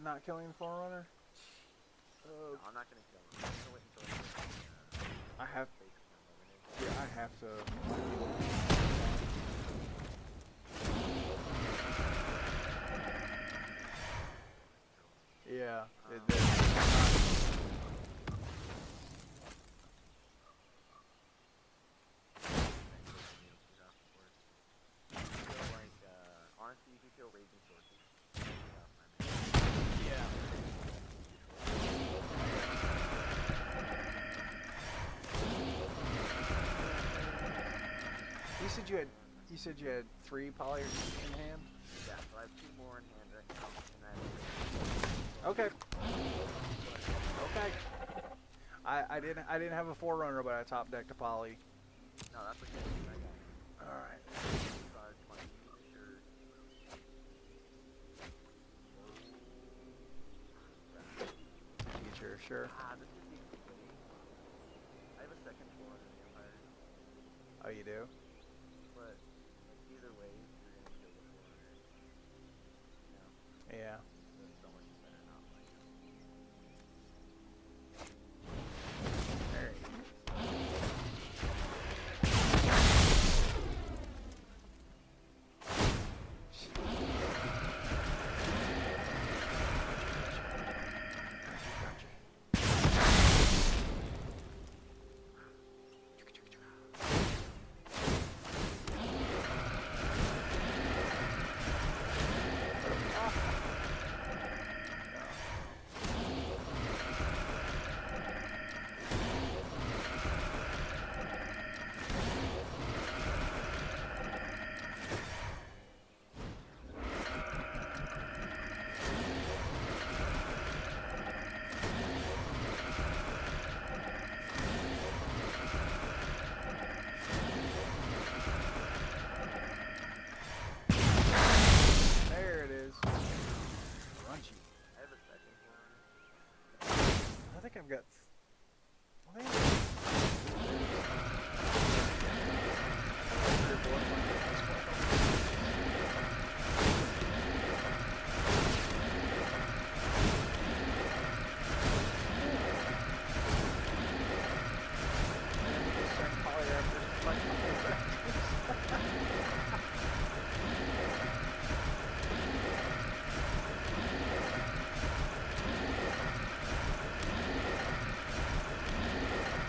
not killing the Forerunner? No, I'm not gonna kill him. I'm gonna wait until I have. Yeah, I have to. Yeah. Honestly, you can kill Raging Sources. Yeah. You said you had 3 poly in hand? Yeah, so I have 2 more in hand right now, and Okay. Okay. I didn't have a Forerunner, but I top decked a poly. No, that's okay. Alright. Get your sure. This could be great. I have a second floor in the Empire. Oh, you do? But like, either way, you're gonna kill the Forerunner. You know? Yeah. So it's so much better not like him. There he is. I think I've got. I think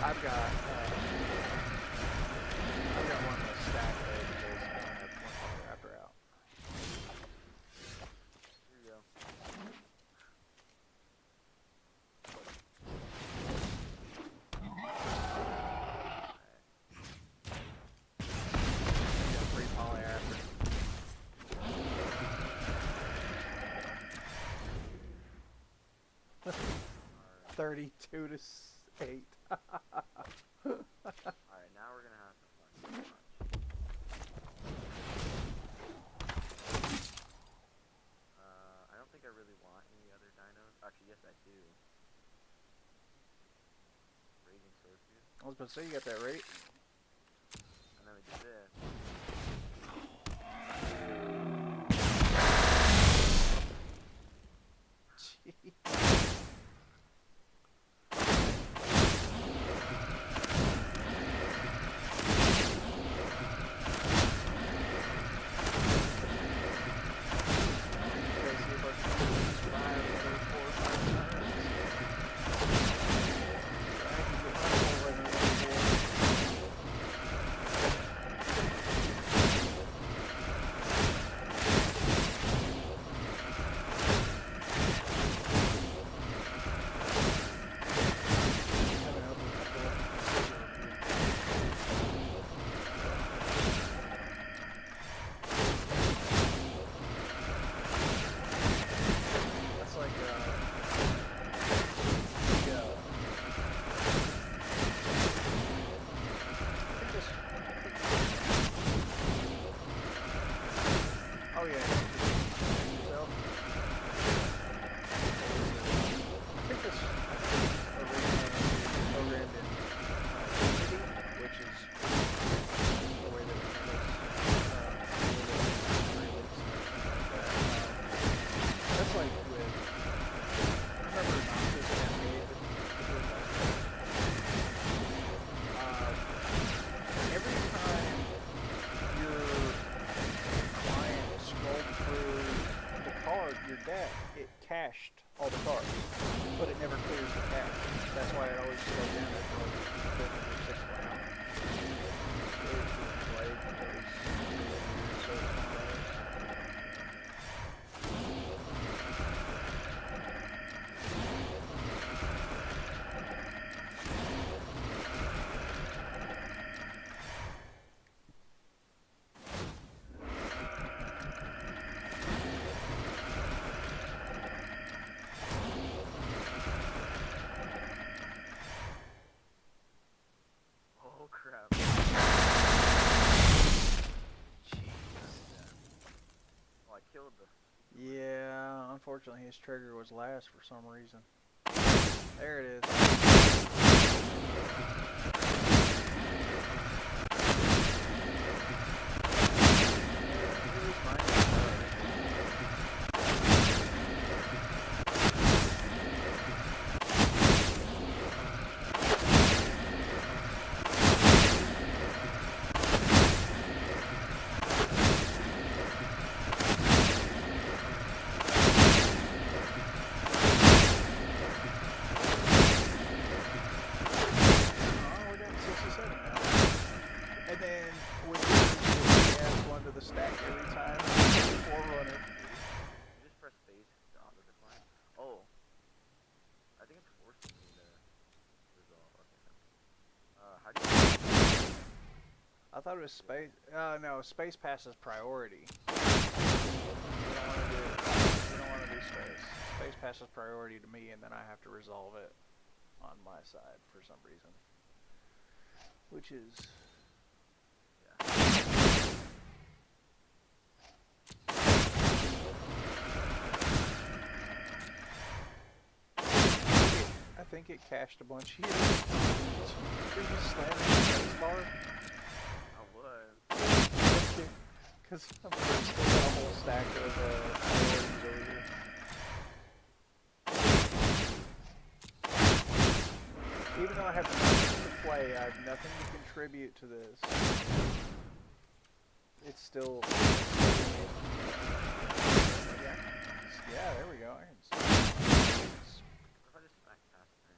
I've got one of those stack though because I don't have one Polytraptor out. Here you go. I got 3 Polytraptors. 32 to 8. Alright, now we're gonna have to fucking watch. I don't think I really want any other dinos. Actually, yes I do. Raging Sorcerer. I was about to say, you got that right? And then we do this. Jeez. cached all the cars, but it never clears the cache. That's why it always goes down at the fifth or sixth round. It played until it was weird, so it's one of those. Oh crap. Oh, I killed the... Yeah, unfortunately his trigger was last for some reason. There it is. Stack every time. Forerunner. You just press space to auto decline. Oh. I think it's forcing me to resolve. Okay. How do you... I thought it was space. No, space passes priority. You don't want to do space. Space passes priority to me, and then I have to resolve it on my side for some reason. Which is... I think it cached a bunch here. Did you slam the space bar? I was. Because I'm still got a whole stack of priorities over here. Even though I have nothing to play, I have nothing to contribute to this. It's still... Yeah, there we go. I can see. What if I just back past turn?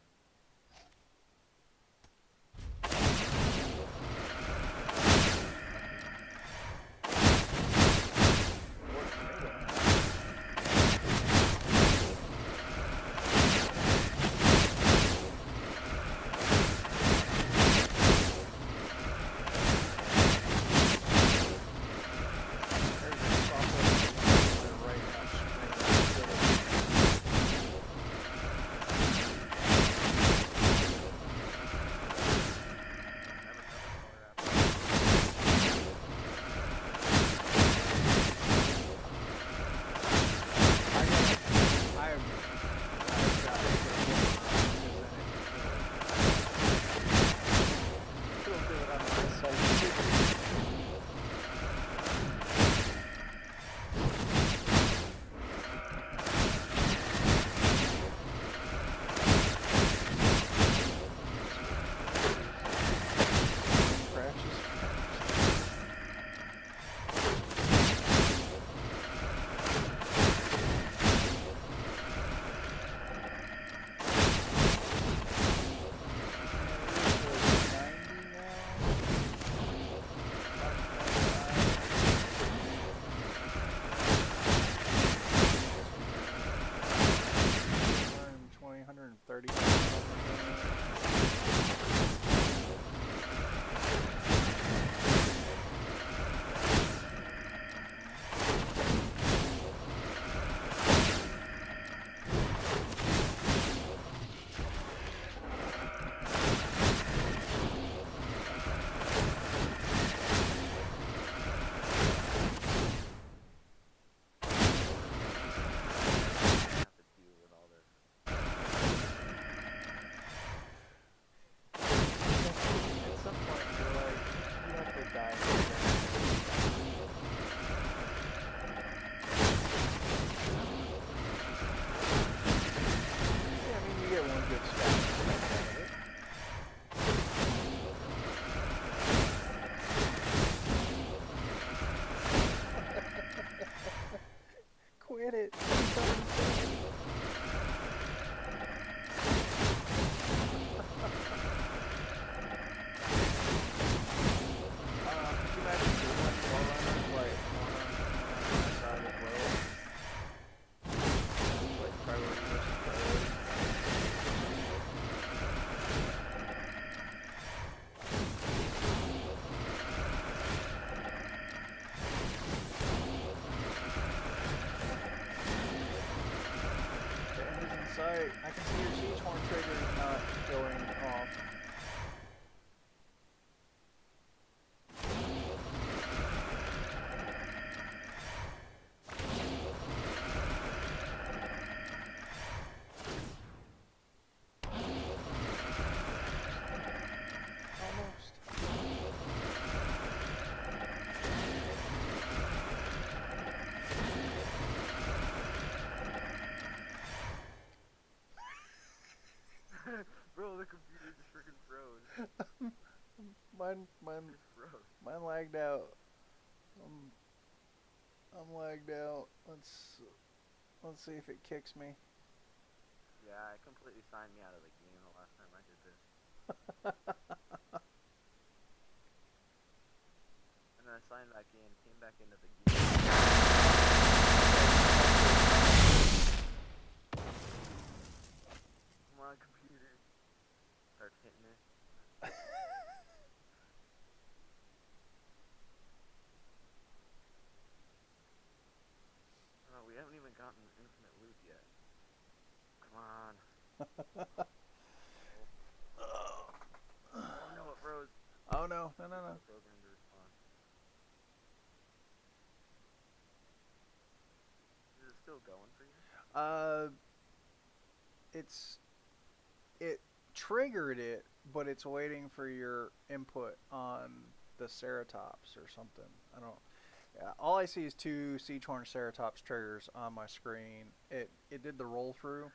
Quit it. I can see your siege horn trigger not going off. Almost. Bro, the computer just freaking froze. Mine Just froze. Mine lagged out. I'm lagged out. Let's see if it kicks me. Yeah, it completely signed me out of the game the last time I did this. And then I signed back in, came back into the game. Come on, computer. Starts hitting it. Oh, we haven't even gotten infinite loot yet. Come on. Oh no, it froze. Oh no. The program to respond. Is it still going for you? It triggered it, but it's waiting for your input on the Ceratops or something. I don't. Yeah, all I see is 2 siege horn Ceratops triggers on my screen. It did the roll through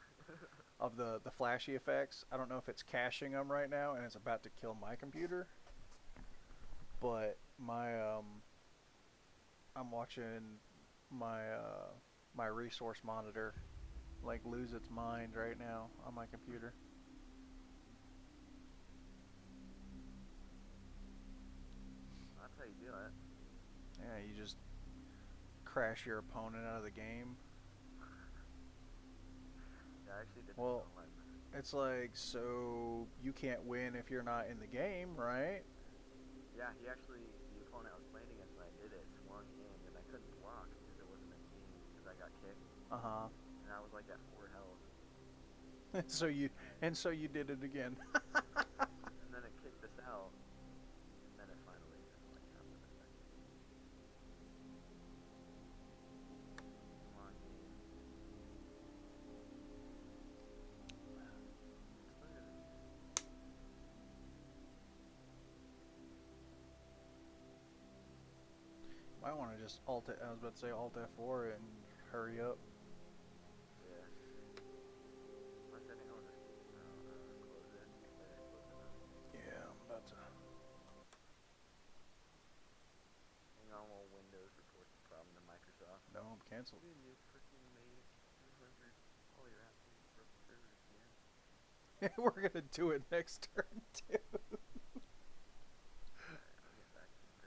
of the flashy effects. I don't know if it's caching them right now and it's about to kill my computer. But my I'm watching my my resource monitor like lose its mind right now on my computer. That's how you do it. Yeah, you just crash your opponent out of the game. Yeah, I actually did Well, something like that. it's like, so you can't win if you're not in the game, right? Yeah, the opponent I was playing against when I did it swung in, and I couldn't block because it wasn't in game because I got kicked. Uh-huh. And I was like at 4 health. so you did it again. And then it kicked us out. And then it finally just like happened a second. Come on, game. Look at this. Might want to just alt it. I was about to say alt F4 and hurry up. Yeah. My setting, I'll just close it. There, close it now. Yeah, I'm about to. Hang on while Windows reports the problem to Microsoft. No, I'm canceled. Dude, you freaking made 200 POLYTRAPTORS broken servers again. We're gonna do it next turn too. Alright, I'll get back into...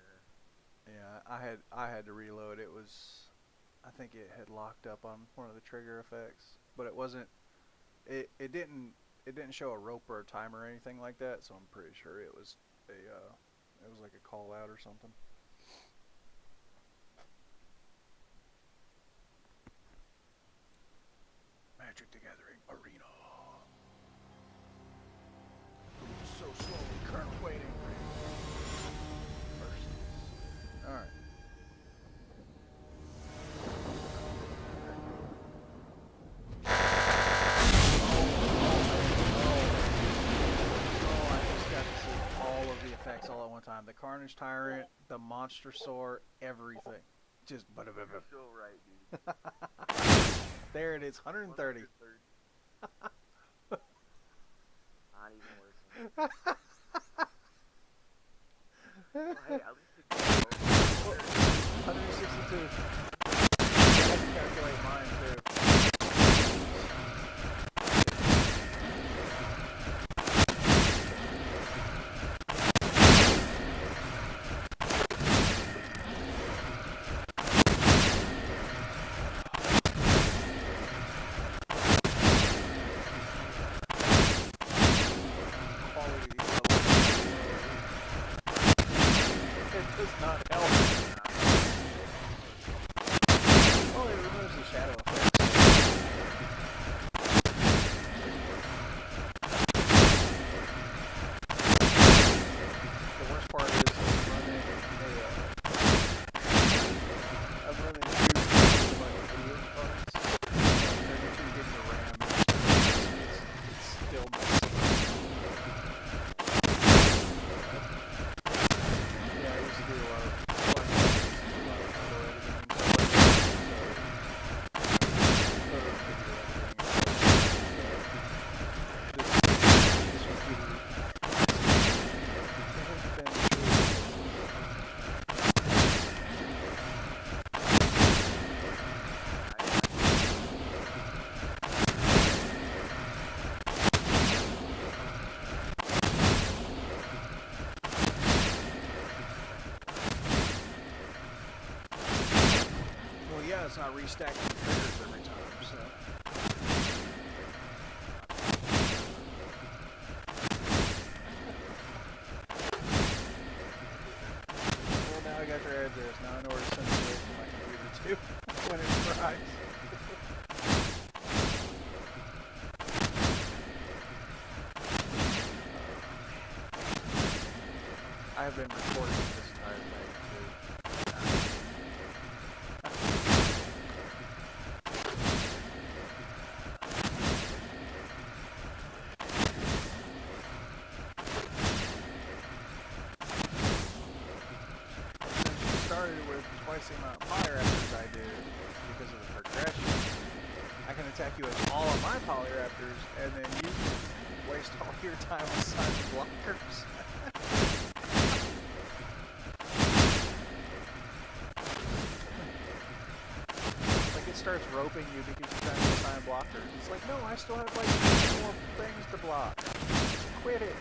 Yeah, I had to reload. It was, I think it had locked up on one of the trigger effects, but it wasn't. It didn't show a rope or a timer or anything like that. So I'm pretty sure it was like a call out or something. Magic the Gathering Arena. So slowly, Colonel waiting. First. Alright. All at one time. The Carnage Tyrant, the Monster Sword, everything. Just You're so right, dude. there it is, 130. Not even working. Well, hey, at least it goes. 162. I had to calculate mine too. Does not help. Well, it removes the shadow effect. it's not restacking the triggers every time, so. Well, now I got your address. Now I know where to send it to my computer too when it fries. I have been recording this entire thing too. Since you started with twice the amount of Polyraptors I do because of the progression, I can attack you with all of my Polyraptors and then you can waste all your time on silent blockers. It starts roping you because you're trying to assign blockers. It's like, no, I still have like 2 more things to block. Quit it.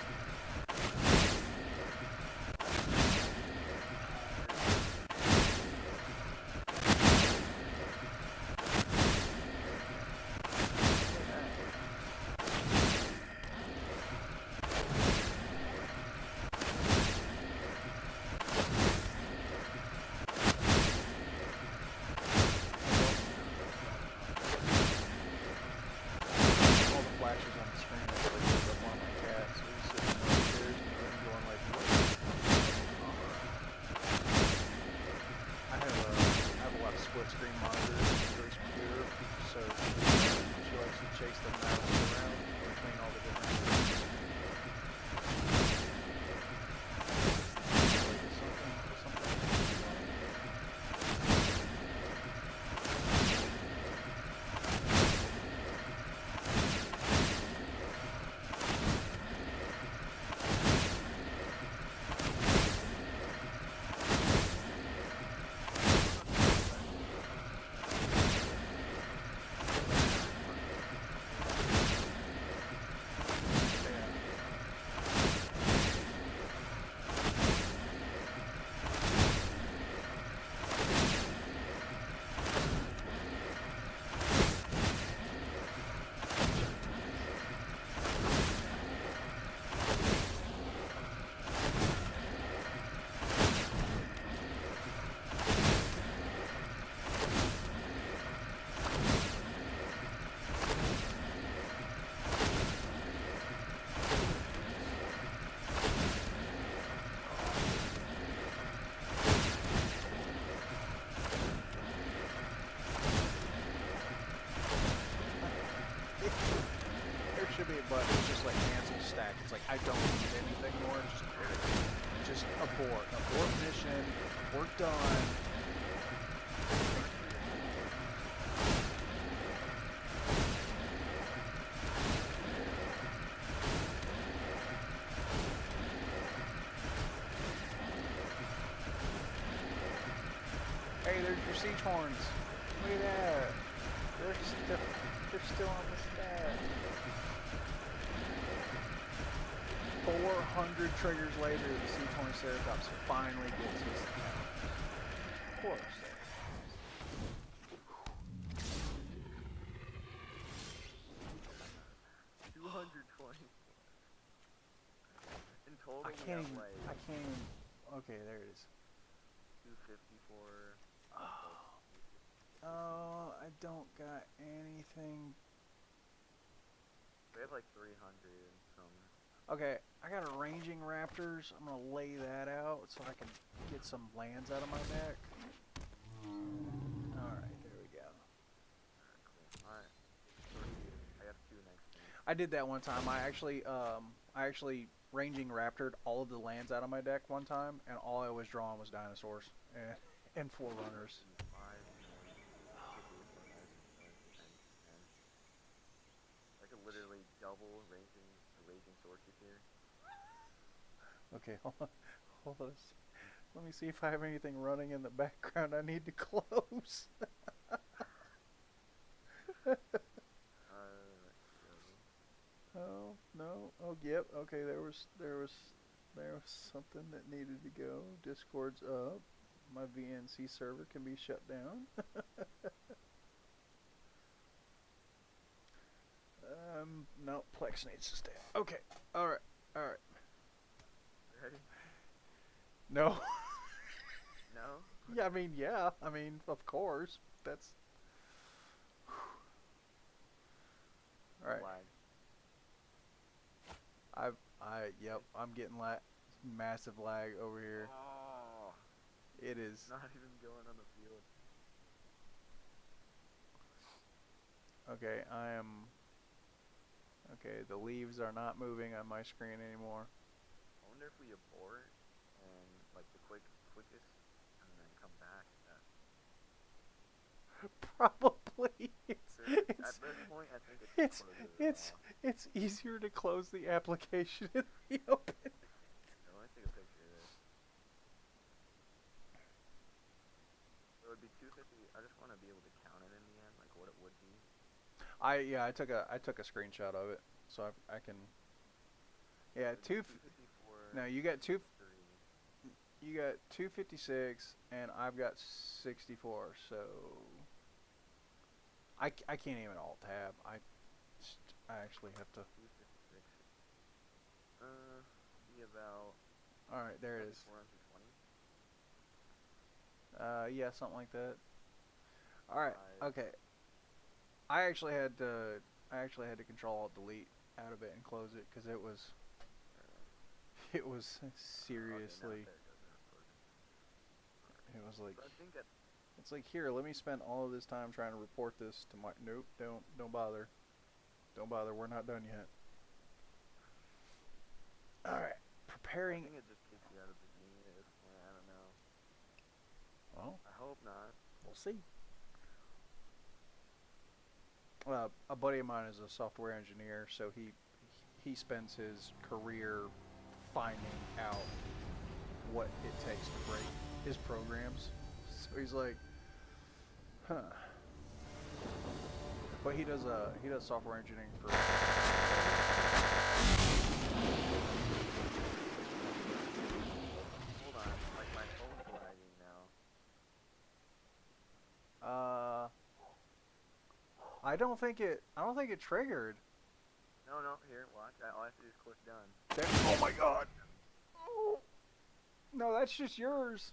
But it's just like cancel stack. It's like I don't need anything more. Just quit it. Just abort. Abort mission. We're done. Hey, there's your siege horns. Look at that. They're still on the stack. 400 triggers later, the C-20 Ceratops finally gets his count. Of course. 220. In total, I can't even. Okay, there it is. 254. Oh, I don't got anything. We have like 300 and some. Okay, I got a ranging raptors. I'm gonna lay that out so I can get some lands out of my deck. Alright, there we go. Alright, cool. Alright. I have 2 next game. I did that one time. I actually ranging raptored all of the lands out of my deck one time, and all I was drawing was dinosaurs and forerunners. I could literally double raging swordfish here. Okay, hold on. Let me see if I have anything running in the background I need to close. Oh no! Oh yep. Okay, there was something that needed to go. Discord's up. my VNC server can be shut down. No, Plex needs to stay. Okay, alright, alright. Ready? No. No? Yeah, I mean, of course. That's... Alright. Lag. Yep, I'm getting massive lag over here. Oh, It is. not even going on the field. Okay, okay, the leaves are not moving on my screen anymore. I wonder if we abort and like the quickest and then come back. Probably. At this point, I think it's It's easier to close the application and reopen it. So let me take a picture of this. It would be 250. I just want to be able to count it in the end, like what it would be. I took a screenshot of it, so I can. Yeah, 254. No, you got 256, and I've got 64. So I can't even alt tab. I actually have to. 256. Be about. All right, there it is. 420. Yeah, something like that. All right, okay. I actually had to Control Alt Delete out of it and close it because it was seriously. It was like, it's like, here, let me spend all of this time trying to report this to my. Nope, don't bother. Don't bother. We're not done yet. All right, preparing. I think it just kicks you out of the game at this point. I don't know. Well, I hope not. we'll see. A buddy of mine is a software engineer, so he spends his career finding out what it takes to break his programs. So he's like, huh. But he does software engineering for. Hold on, like my phone's lagging now. I don't think it triggered. No, here, watch. All I have to do is click done. Oh my god. Oh. No, that's just yours.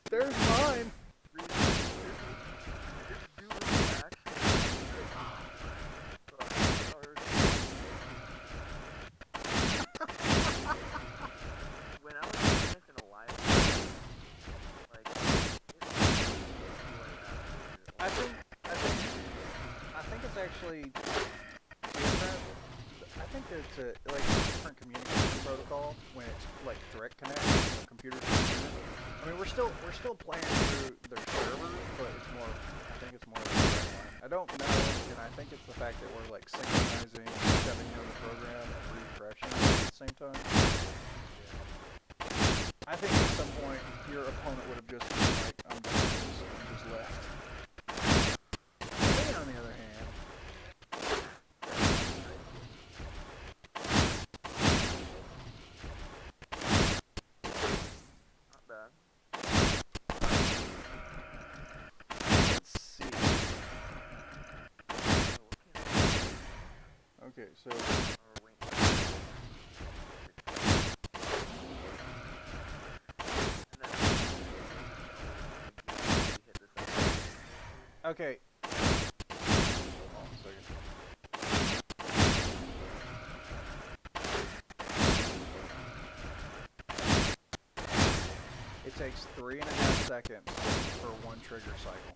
There's mine. When I was doing this in a live, like, I think it's actually different. I think there's a different communication protocol when it's like direct connect, computer to computer. I mean, we're still playing through their server, but it's more. I think it's more like a direct line. I don't know, and I think it's the fact that we're like synchronizing, shutting down the program, and refreshing at the same time. I think at some point your opponent would have just been like, I'm done with this, and just left. Me, on the other hand, not bad. let's see. Okay, so okay. Hold on a second. It takes 3.5 seconds for one trigger cycle.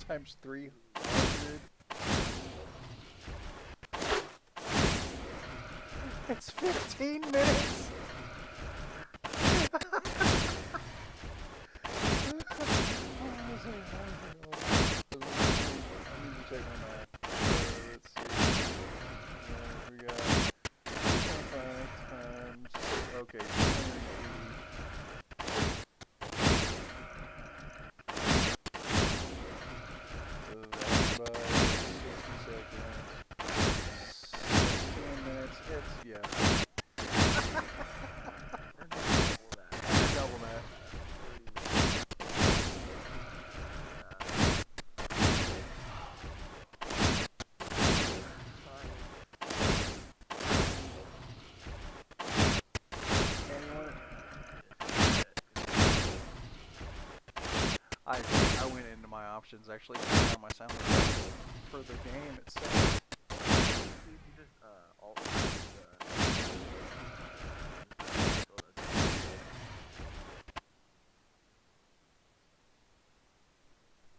Times 300. It's 15 minutes. I need to check my math. Let's see. We got 2.5 times. Okay. So that's by 60 seconds. 16 minutes. It's, yeah. I went into my options actually turned on my sound effects for the game itself. So you can just alt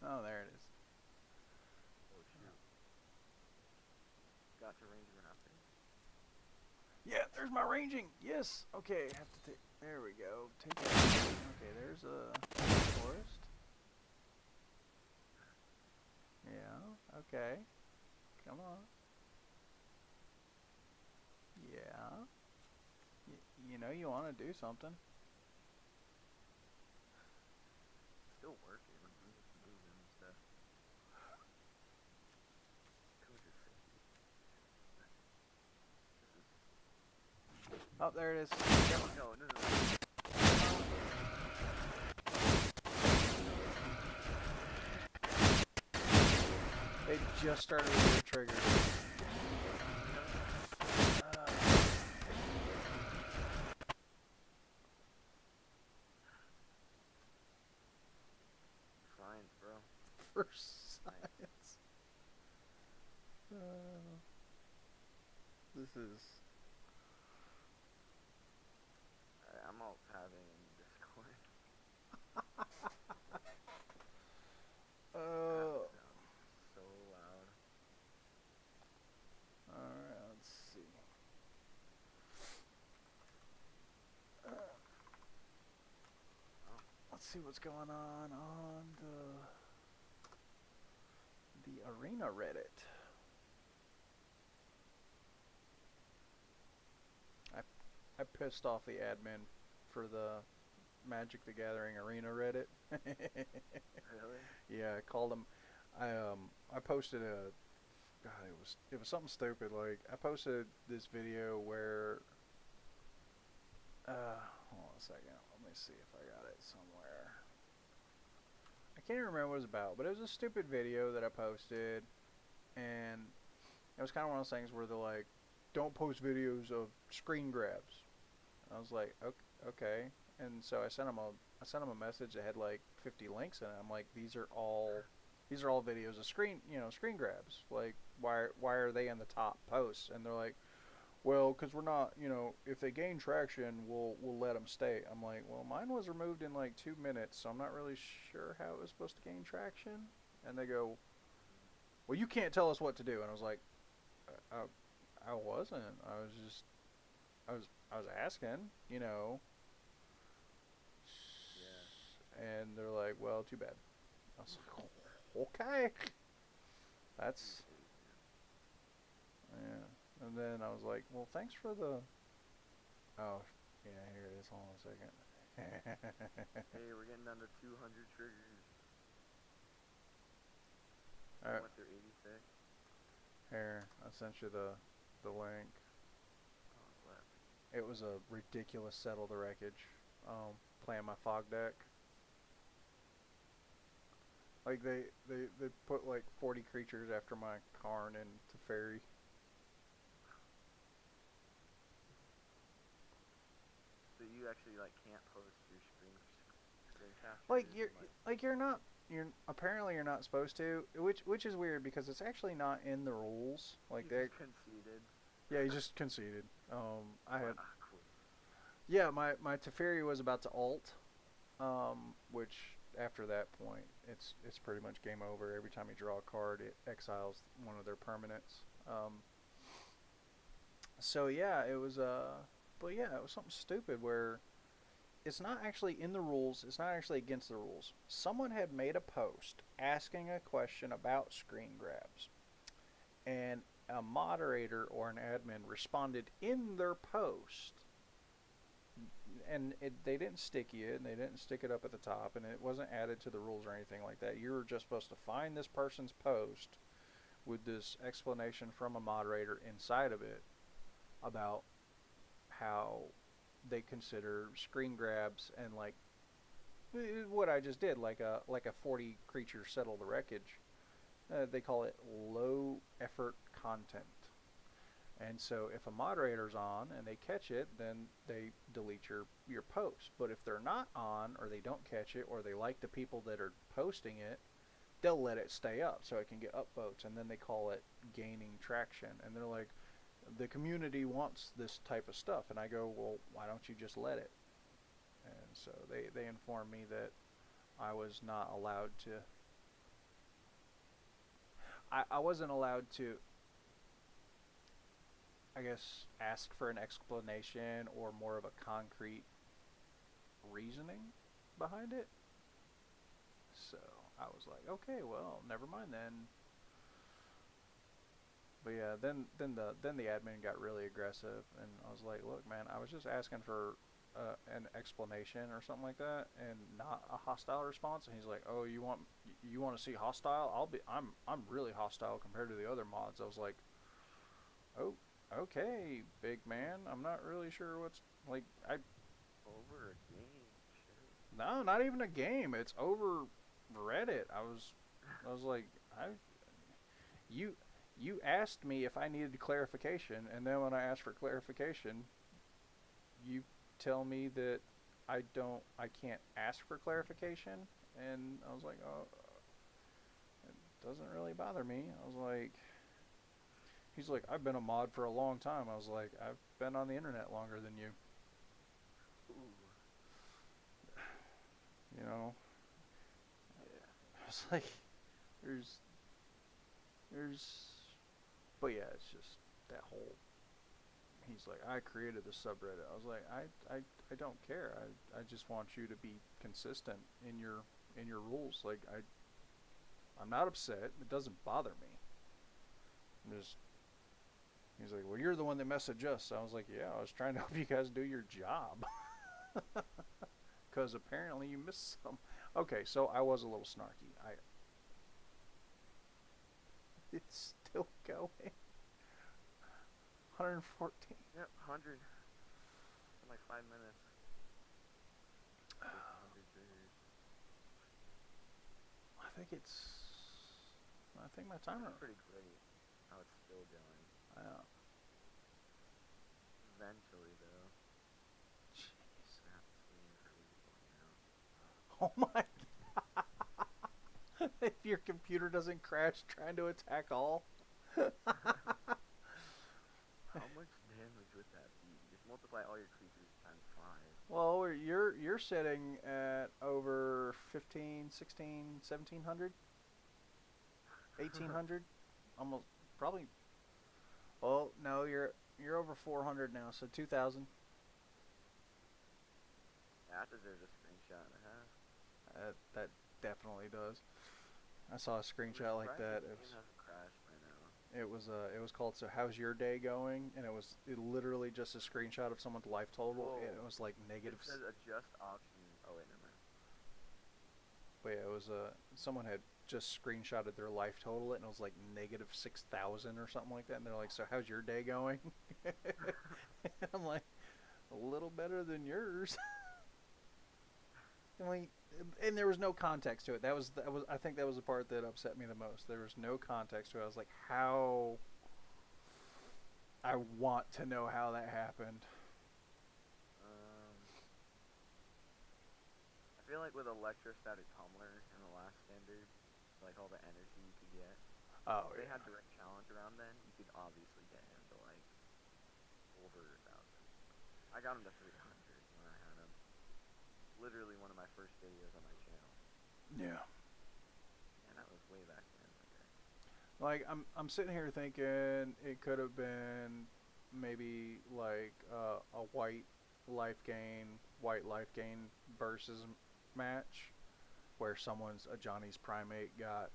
Oh, there it is. oh shoot. Got to range or nothing. Yeah, there's my ranging. Yes. Okay, have to take. There we go. Take that. Okay, there's a forest. Yeah. Okay. Come on. Yeah. You know you want to do something. Still working. I'm just moving and stuff. Code is 50. Oh, there it is. No. They just started with their triggers. Science, bro. For science. This is. I'm alt having Discord. Oh. That sounds so loud. Alright, let's see. Let's see what's going on the arena Reddit. I pissed off the admin for the Magic the Gathering arena Reddit. Really? Yeah, I called him. I posted a. God, it was something stupid. Like I posted this video where. Hold on a second. Let me see if I got it somewhere. I can't even remember what it was about, but it was a stupid video that I posted, and it was kind of one of those things where they're like, "Don't post videos of screen grabs." And I was like, "Okay," and so I sent him a message that had like 50 links in it. I'm like, these are all videos of screen grabs. Like, why are they in the top posts? And they're like, well, because we're not, if they gain traction, we'll let them stay. I'm like, well, mine was removed in like 2 minutes, so I'm not really sure how it was supposed to gain traction. And they go, well, you can't tell us what to do. And I was like, I wasn't. I was asking, Yeah. And they're like, well, too bad. I was like, okay. That's, yeah. And then I was like, well, thanks for the, oh, yeah, here it is. Hold on a second. Hey, we're getting down to 200 triggers. Alright. What, they're 86? Here, I sent you the link. Oh, it's left. It was a ridiculous Settle the Wreckage, playing my fog deck. Like, they put like 40 creatures after my Karn and Teferi. So you actually like can't post your screen capture. Like you're apparently you're not supposed to, which is weird because it's actually not in the rules. Like you they conceded. Yeah, he just conceded. I had Cool. Yeah, my Teferi was about to alt, which after that point it's pretty much game over. Every time you draw a card, it exiles one of their permanents. So yeah, it was but yeah, it was something stupid where it's not actually in the rules. It's not actually against the rules. Someone had made a post asking a question about screen grabs, and a moderator or an admin responded in their post, and they didn't stick you, and they didn't stick it up at the top, and it wasn't added to the rules or anything like that. You were just supposed to find this person's post with this explanation from a moderator inside of it about how they consider screen grabs and like what I just did, like a 40 creature Settle the Wreckage. They call it low effort content. And so if a moderator's on and they catch it, then they delete your post. But if they're not on, or they don't catch it, or they like the people that are posting it, they'll let it stay up so it can get upvotes, and then they call it gaining traction. And they're like, the community wants this type of stuff, and I go, well, why don't you just let it? And so they informed me that I was not allowed to. I wasn't allowed to, I guess, ask for an explanation or more of a concrete reasoning behind it. So I was like, okay, well, never mind then. But yeah, then the admin got really aggressive, and I was like, look, man, I was just asking for an explanation or something like that, and not a hostile response. And he's like, oh, you want to see hostile? I'm really hostile compared to the other mods. I was like, oh, okay, big man. I'm not really sure what's like. Over a game, shit. No, not even a game. It's over Reddit. I was like, you you asked me if I needed clarification, and then when I asked for clarification, you tell me that I can't ask for clarification, and I was like, oh, it doesn't really bother me. I was like, he's like, I've been a mod for a long time. I was like, I've been on the internet longer than you. Ooh. You know, Yeah. I was like, there's, but yeah, it's just that whole. He's like, I created the subreddit. I was like, I don't care. I just want you to be consistent in your rules. Like I'm not upset. It doesn't bother me. I'm just. He's like, well, you're the one that messaged us. I was like, yeah, I was trying to help you guys do your job. Because apparently you missed some. Okay, so I was a little snarky. It's still going. 114. Yep, 100. In like 5 minutes. 100 triggers. I think my timer. That's pretty great. How it's still going. Eventually, though. Jeez. I have to swing for going out. Oh my god. If your computer doesn't crash trying to attack all. How much damage would that be? Just multiply all your creatures times 5. Well, you're sitting at over 15, 16, 1700, 1800, almost probably. Well, no, you're over 400 now, so 2000. That deserves a screenshot and a half. That definitely does. I saw a screenshot like that. The game hasn't crashed by now. It was called "So How's Your Day Going?" and it literally just a screenshot of someone's life total. Whoa. And it was like negative. It says adjust option. Oh wait, never mind. But yeah, it was someone had just screenshotted their life total, and it was like negative 6,000 or something like that. And they're like, "So how's your day going?" And I'm like, "A little better than yours." And there was no context to it. That was I think that was the part that upset me the most. There was no context to it. I was like, how? I want to know how that happened. I feel like with electrostatic tumbler in the last standard, like all the energy you could get. Oh, if they yeah. had direct challenge around then, you could obviously get him to like over 1,000. I got him to 300 when I had him. Literally one of my first videos on my channel. Yeah. And that was way back then. Okay. Like I'm sitting here thinking it could have been maybe like a white life gain versus match where a Johnny's primate got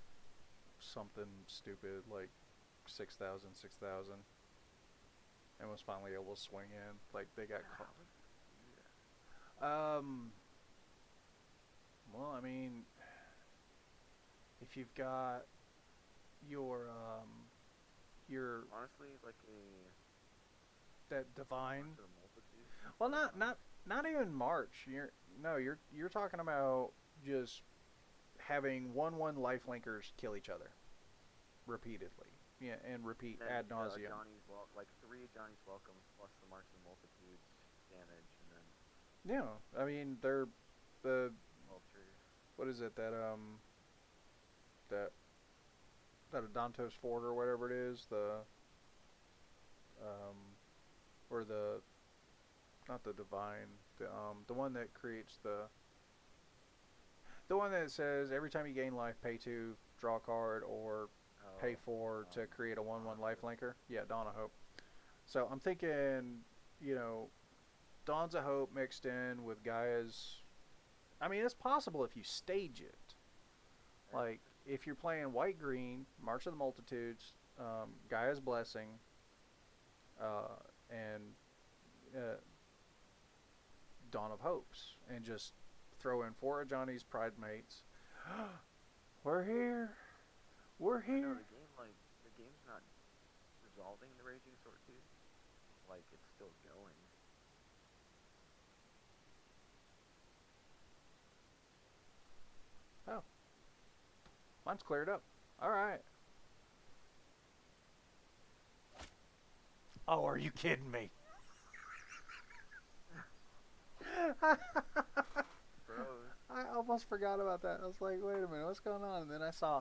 something stupid like 6,000 and was finally able to swing in. Like they got caught. Well, I mean, if you've got your honestly like that divine. multitude. Well, not even March. You're talking about just having 1/1 life linkers kill each other repeatedly. yeah, and repeat And then ad the nauseum. like 3 Johnny's Welcomes plus the Marks of the Multitudes damage, and then Yeah, I mean they're the Vulture. what is it that that Adantos Fort or whatever it is, um or the not the divine, the one that creates the one that says every time you gain life, pay 2, draw a card, or pay Oh, 4 to create a 1/1 life Hope. linker. Yeah, Dawn of Hope. So I'm thinking, you know, Dawns of Hope mixed in with Gaia's. I mean, it's possible if you stage it. Right. Like if you're playing white green, March of the Multitudes, Gaia's Blessing, and uh, Dawn of Hopes, and just throw in 4 of Johnny's Pride Mates. We're here. We're I know here. the game's not resolving the Raging Sword Tooth. Like it's still going. Oh, mine's cleared up. All right. Oh, are you kidding me? Bros. I almost forgot about that. I was like, wait a minute, what's going on? And then I saw,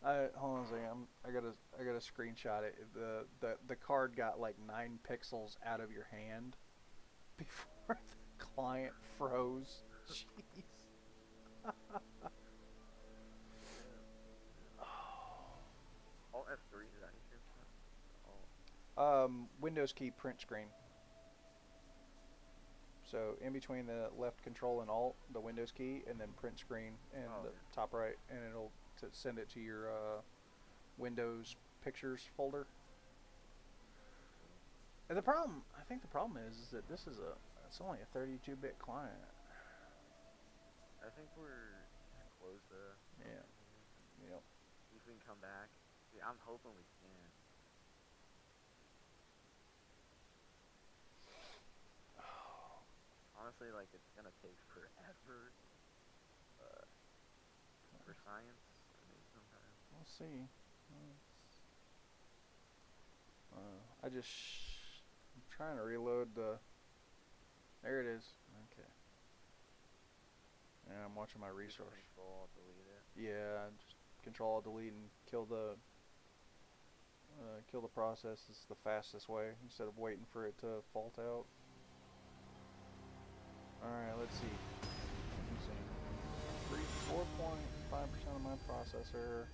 hold on a second. I gotta screenshot it. The card got like 9 pixels out of your hand before the client froze. Jeez. Alt F3 is that your stuff? Alt. Windows key print screen. So in between the left control and alt, the Windows key, and then print screen and the Yeah. top right, and it'll send it to your Windows pictures folder. And I think the problem is that it's only a 32-bit client. I think we're close to Yeah. something here. Yep. See if we can come back. See, I'm hoping we can. Honestly, like it's gonna take forever for science. I mean, sometimes. We'll see. I just I'm trying to reload the. There it is. Okay. And I'm watching my Just resource. control, delete it. Yeah, just control delete and kill the process. It's the fastest way instead of waiting for it to fault out. All right, let's see. I'm using 4.5% of my processor.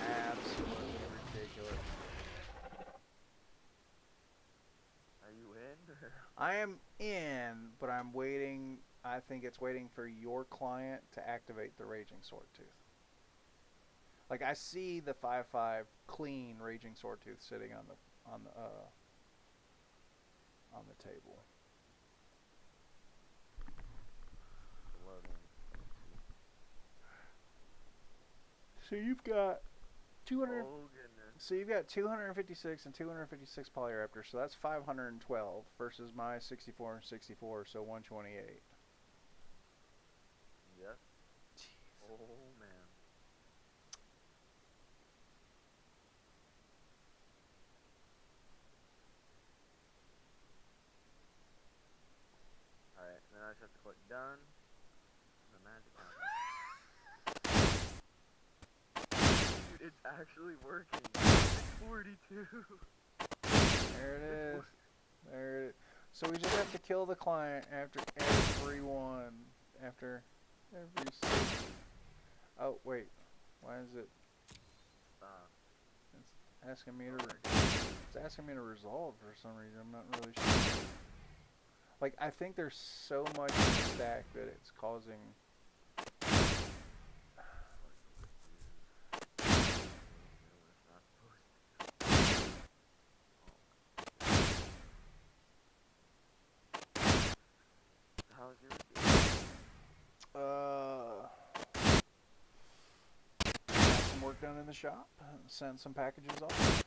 Absolutely ridiculous. Are you in? I am in, but I'm waiting. I think it's waiting for your client to activate the Raging Sword Tooth. Like I see the 5/5 clean Raging Sword Tooth sitting on the on the table. Loading. So you've got 200. Oh goodness. So you've got 256 and 256 Polyraptors. So that's 512 versus my 64 and 64. So 128. Yep. Jeez. Oh man. Alright, then I just have to click done. And the magic happens. Dude, it's actually working. 42. There it is. There it is. So we just have to kill the client after every one. After every. Oh wait, why is it? Stop. It's asking me to. It's asking me to resolve for some reason. I'm not really sure. Like I think there's so much in the stack that it's causing. How's your week? Got some work work done in the shop. Sent some packages off.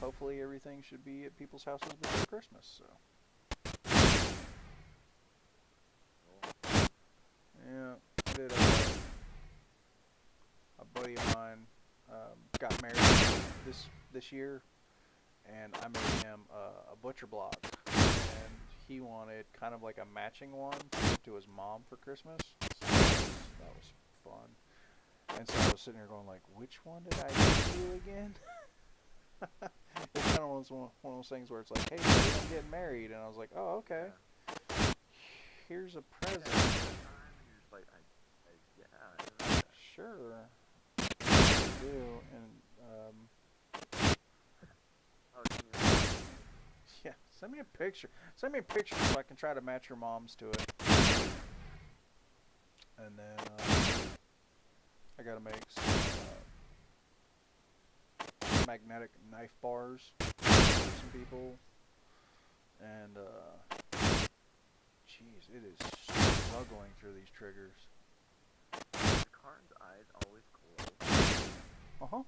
Hopefully everything should be at people's houses before Christmas. So. Yeah, I did a buddy of mine got married this year, and I made him a butcher block, and he wanted kind of like a matching one to his mom for Christmas. So that was fun. And so I was sitting there going like, which one did I give you again? It kind of was one of those things where it's like, hey, buddy, I'm getting married, and I was like, oh, okay. Here's a present. Like, yeah, sure. I do, and yeah, send me a picture. Send me a picture so I can try to match your mom's to it. And then I gotta make some magnetic knife bars for some people, and jeez, it is struggling through these triggers. Karn's eyes always closed. Uh-huh.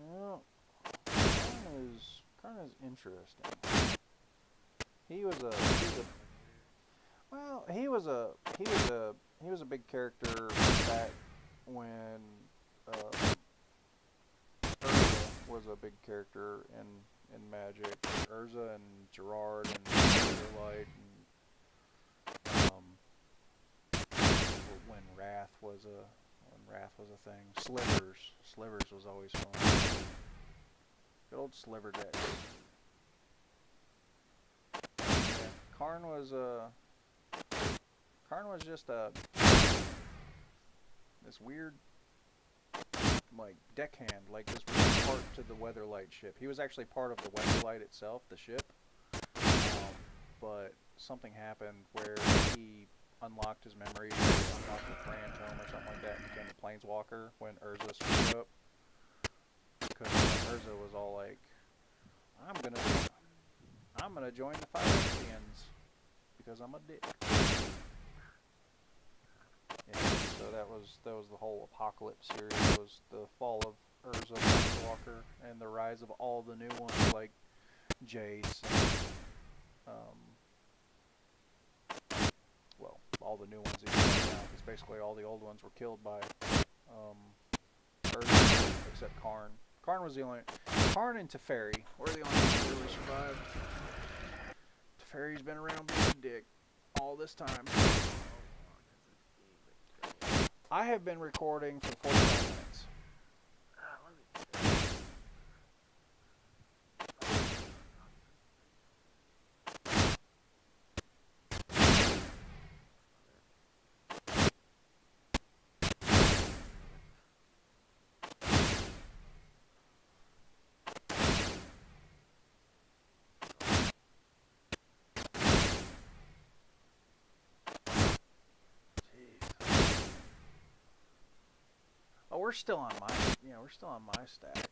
Well, Karn is interesting. He was a big character back when Urza was a big character in Magic. Urza and Gerard and Light and when Wrath was a thing. Slivers was always fun. Good old Sliver deck. Yeah, Karn was just this weird like deckhand, like this weird part to the Weatherlight ship. He was actually part of the Weatherlight itself, the ship. But something happened where he unlocked his memory, unlocked the Phantom or something like that, and became a Planeswalker when Urza screwed up. Because Urza was all like, I'm gonna join the Phyrexians because I'm a dick. Yeah, so that was the whole Apocalypse series, was the fall of Urza Planeswalker and the rise of all the new ones like Jace and, well, all the new ones even now, because basically all the old ones were killed by Urza, except Karn. Karn and Teferi were the only ones that really survived. Teferi's been around being a dick all this time. I have been recording for 45 minutes. Oh, we're still on my stack.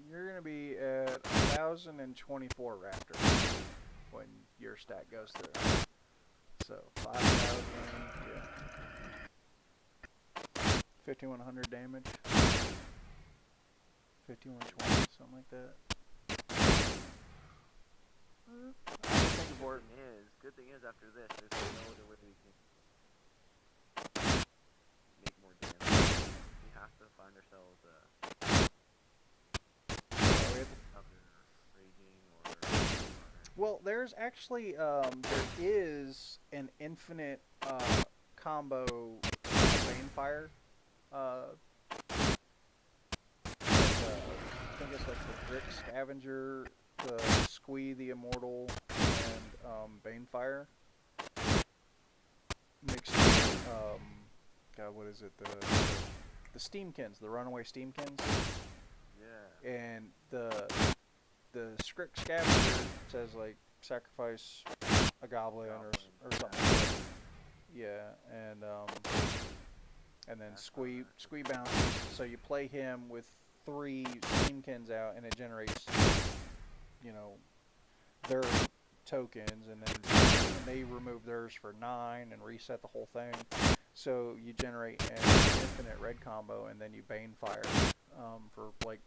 You're gonna be at 1,024 Raptors when your stack goes through. So 5,000, yeah, 5,100 damage, 5,120, something like that. Good thing is after this, there's no other way we can make more damage. We have to find ourselves raging or well, there's actually there is an infinite combo Banefire. I think it's like the Brick Scavenger, the Squee the Immortal, and Banefire mixed with, God, what is it? The Steamkins, the Runaway Steamkins. yeah. And the Scrick Scavenger says like sacrifice a goblin or something like that. Yeah, and then Squee bounces. So you play him with 3 Steamkins out, and it generates, their tokens, and then they remove theirs for 9 and reset the whole thing. So you generate an infinite red combo, and then you Banefire for like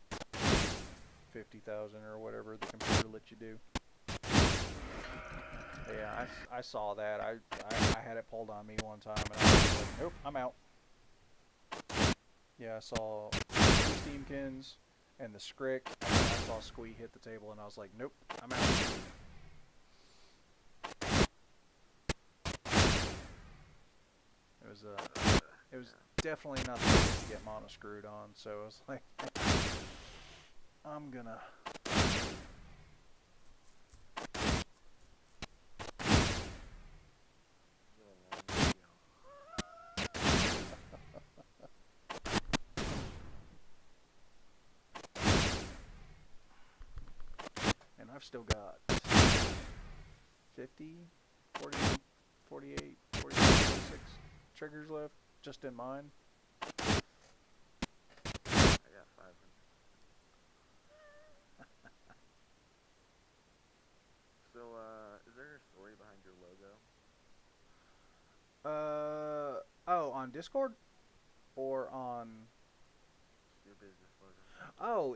50,000 or whatever the computer lets you do. But yeah, I saw that. I had it pulled on me one time, and I was like, nope, I'm out. Yeah, I saw Steamkins and the Scrick, and then I saw Squee hit the table, and I was like, nope, I'm out. It was definitely not the thing to get mono screwed on, so I was like, I'm gonna. And I've still got 50, 40, 48, 46 triggers left, just in mine. I got 500. So, is there a story behind your logo? Oh, on Discord? Or on... Your business logo. Oh,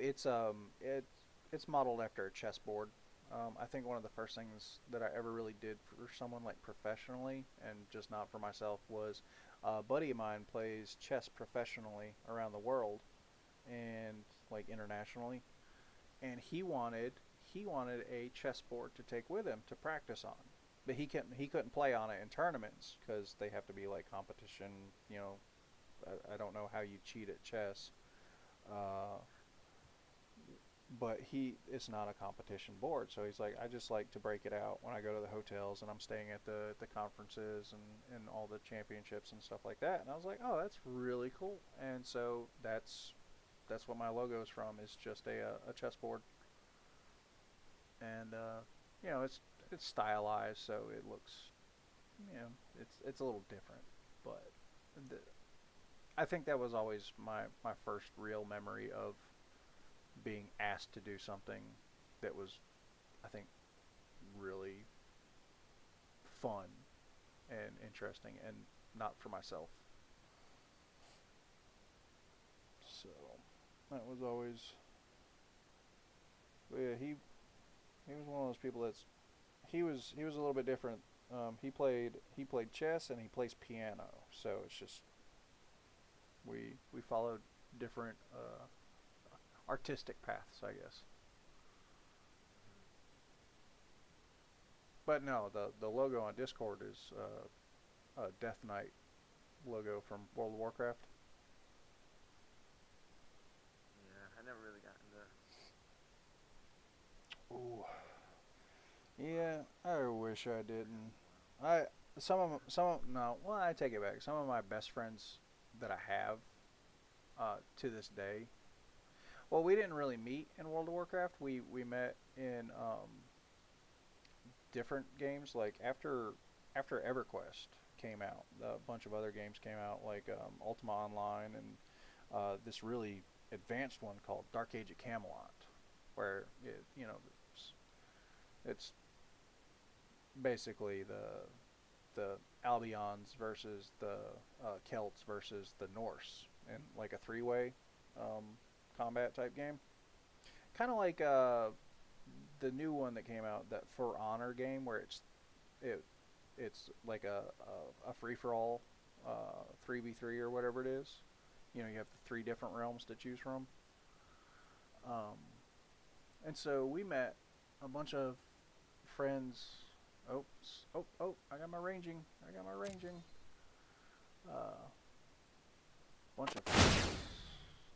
it's modeled after a chessboard. I think one of the first things that I ever really did for someone like professionally, and just not for myself, was a buddy of mine plays chess professionally around the world and like internationally, and he wanted a chessboard to take with him to practice on, but he couldn't play on it in tournaments because they have to be like competition. You know, I don't know how you cheat at chess. But it's not a competition board, so he's like, I just like to break it out when I go to the hotels and I'm staying at the conferences and all the championships and stuff like that. And I was like, oh, that's really cool. And so that's what my logo is from, is just a chessboard. And you know, it's stylized, so it looks, you know, it's a little different. But I think that was always my first real memory of being asked to do something that was, I think, really fun and interesting, and not for myself. So that was always, yeah, he was one of those people he was a little bit different. He played chess and he plays piano, so it's just we followed different artistic paths, I guess. But no, the logo on Discord is a Death Knight logo from World of Warcraft. Yeah, I never really got into. Ooh. Yeah, I wish I didn't. No, well, I take it back. Some of my best friends that I have to this day. Well, we didn't really meet in World of Warcraft. We met in different games. Like after EverQuest came out, a bunch of other games came out, like Ultima Online and this really advanced one called Dark Age of Camelot, where it's basically the Albions versus the Celts versus the Norse, in like a three-way combat type game. Kind of like the new one that came out, that For Honor game, where it's like a free-for-all 3v3 or whatever it is. You know, you have the 3 different realms to choose from. And so we met a bunch of friends. Oh, I got my ranging. Bunch of friends.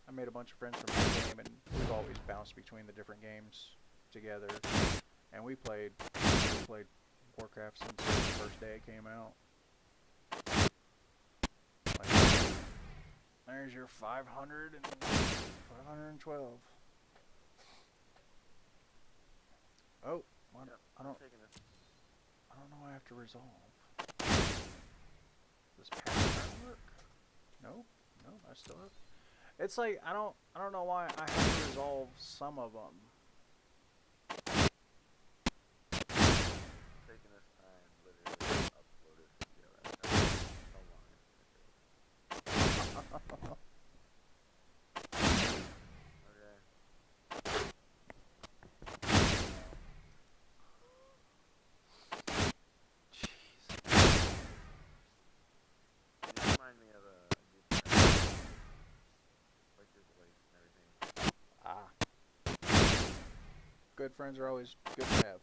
I made a bunch of friends from that game, and we've always bounced between the different games together. And we played Warcraft since the first day it came out. Like, there's your 500 and 512. Oh, what? Yep, I don't know. I have to resolve. Does pass work? Nope. I still have. It's like I don't know why I have to resolve some of them. Okay. Jeez. You just remind me of a good friend. Like his wife and everything. Ah. Good friends are always good to have.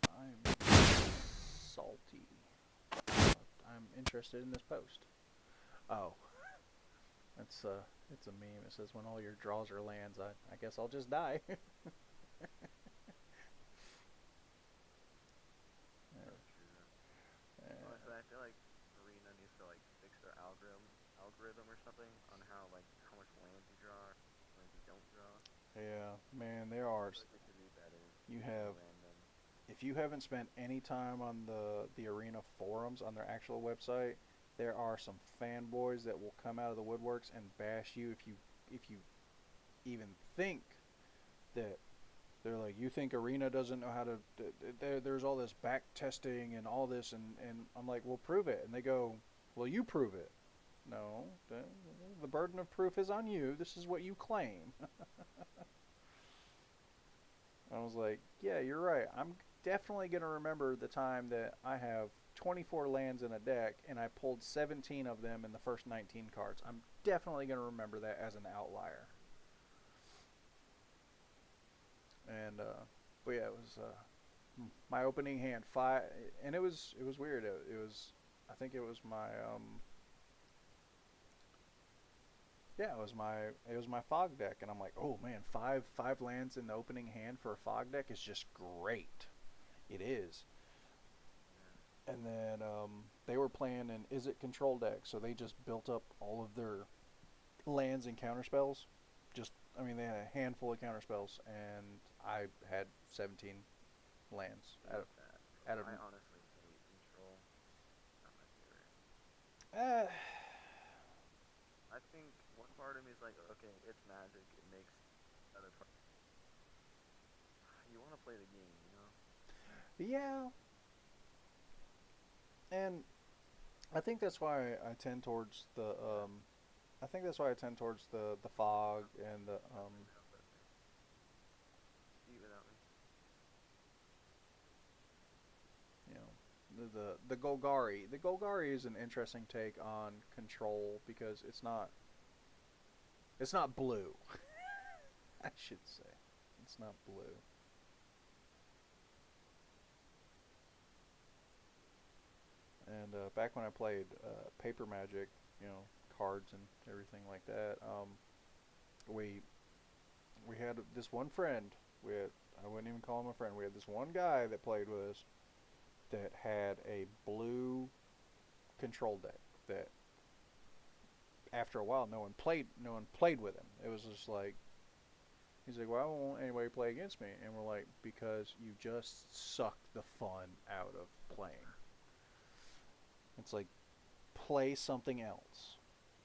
I'm salty. I'm interested in this post. Oh, it's a meme. It says when all your draws are lands, I guess I'll just die. That's true. Uh, Honestly, I feel like Arena needs to like fix their algorithm or something on how much land you draw, or land you don't draw. yeah, man, there I are. feel like it could be better. You More have, random. if you haven't spent any time on the arena forums on their actual website, there are some fanboys that will come out of the woodworks and bash you if you even think that they're like, you think arena doesn't know how to there's all this back testing and all this, and I'm like, well, prove it. And they go, well, you prove it. No, the burden of proof is on you. This is what you claim. I was like, yeah, you're right. I'm definitely going to remember the time that I have 24 lands in a deck and I pulled 17 of them in the first 19 cards. I'm definitely going to remember that as an outlier. And but yeah, it was my opening hand five, and it was weird. It was, I think it was my yeah, it was my fog deck, and I'm like, oh man, five lands in the opening hand for a fog deck is just great. It is. Yeah. And then they were playing an Is It control deck, so they just built up all of their lands and counter spells. Just, I mean, they had a handful of counter spells, and I had 17 lands I hate that. out of I honestly hate control. Not my favorite. uh, I think one part of me is like, okay, it's magic. It makes other part. You want to play the game, you know? yeah, and I think that's why I tend towards the Yeah. I think that's why I tend towards the fog and the Not playing now, but eat without me. you know, the Golgari. The Golgari is an interesting take on control because it's not blue. I should say it's not blue. And back when I played Paper Magic, cards and everything like that, we we had this one friend. I wouldn't even call him a friend. We had this one guy that played with us that had a blue control deck that after a while no one played with him. It was just like, he's like, well, I won't anybody play against me, and we're like, because you just suck the fun out of playing. It's like, play something else.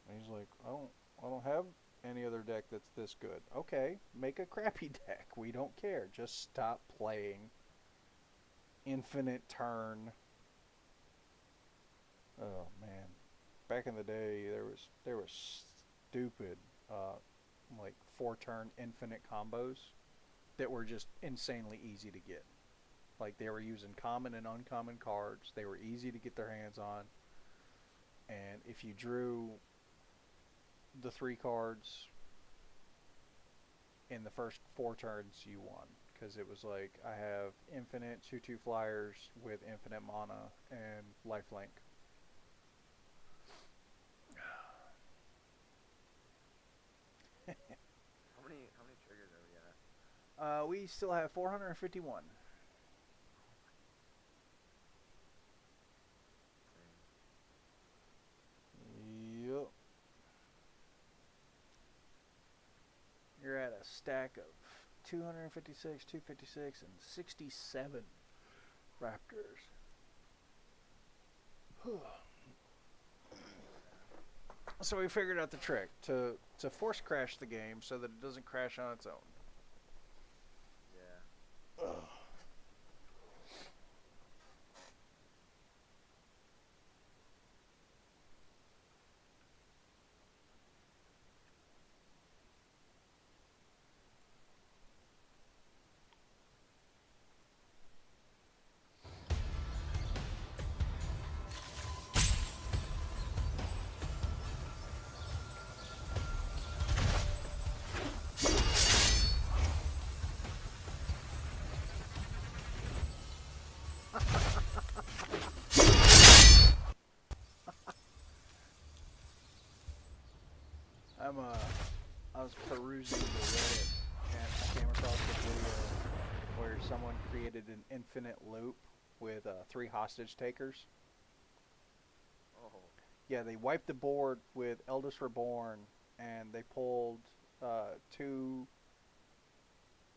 And he's like, I don't have any other deck that's this good. Okay, make a crappy deck. We don't care. Just stop playing infinite turn. Oh man, back in the day there was stupid uh, like 4 turn infinite combos that were just insanely easy to get. Like they were using common and uncommon cards. They were easy to get their hands on, and if you drew the 3 cards in the first 4 turns, you won. Because it was like, I have infinite 2/2 flyers with infinite mana and lifelink. How many triggers are we at? We still have 451. Same. Yup. You're at a stack of 256, 256, and 67 Raptors. So we figured out the trick to force crash the game so that it doesn't crash on its own. Yeah. Ugh. I was perusing the Reddit and I came across a video where someone created an infinite loop with 3 hostage takers. Oh. Yeah, they wiped the board with Eldest Reborn, and they pulled 2,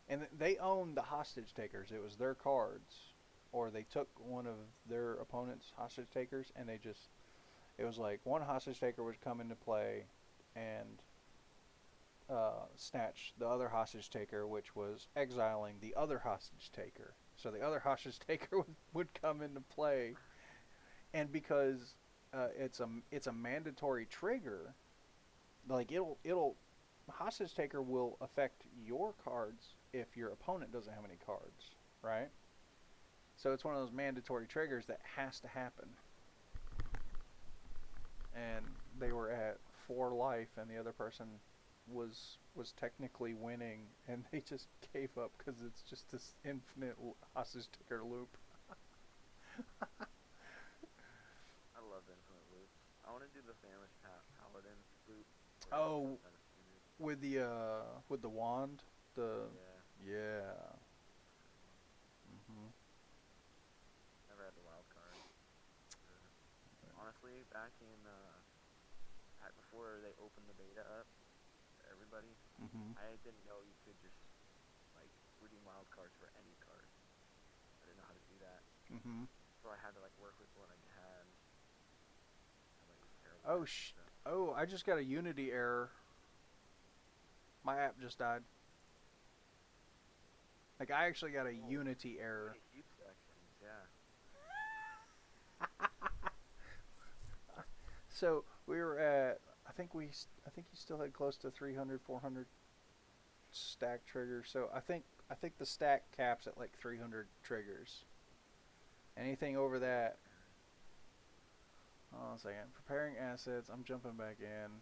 and they owned the hostage takers. It was their cards, or they took one of their opponent's hostage takers, and it was like one hostage taker would come into play, and snatch the other hostage taker, which was exiling the other hostage taker. So the other hostage taker would come into play, and because it's a mandatory trigger, like it'll hostage taker will affect your cards if your opponent doesn't have any cards, right? So it's one of those mandatory triggers that has to happen. And they were at 4 life, and the other person was technically winning, and they just gave up because it's just this infinite hostage taker loop. I love infinite loops. I want to do the famished paladin loop. Oh, with the wand, yeah. Mhm. Never had the wild card. Honestly, back in before they opened the beta up to everybody, Mhm. I didn't know you could just like redeem wild cards for any card. I didn't know how to do that, Mhm. so I had to like work with what I had. And, like, terrible Oh stuff. oh, I just got a Unity error. My app just died. Like I actually got a Unity error. Heat sections, yeah. So we were at, I think you still had close to 300, 400 stack triggers. So I think the stack caps at like 300 triggers. Anything over that. Hold on a second. Preparing assets. I'm jumping back in.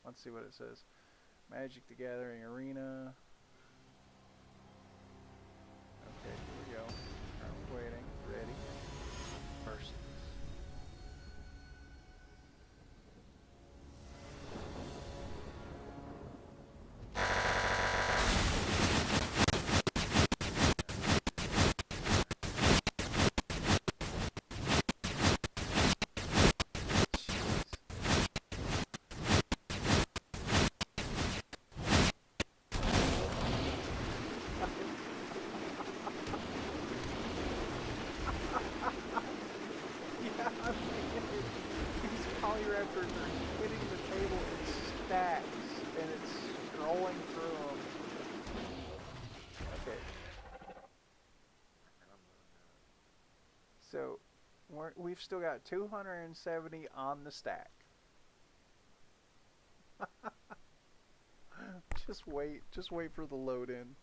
Let's see what it says. Magic the Gathering Arena. Okay, here we go. I'm waiting. Ready. First. Yeah, I'm thinking these Polyraptors are hitting the table in stacks, and it's scrolling through them. Okay, so we've still got 270 on the stack. Just wait for the load in.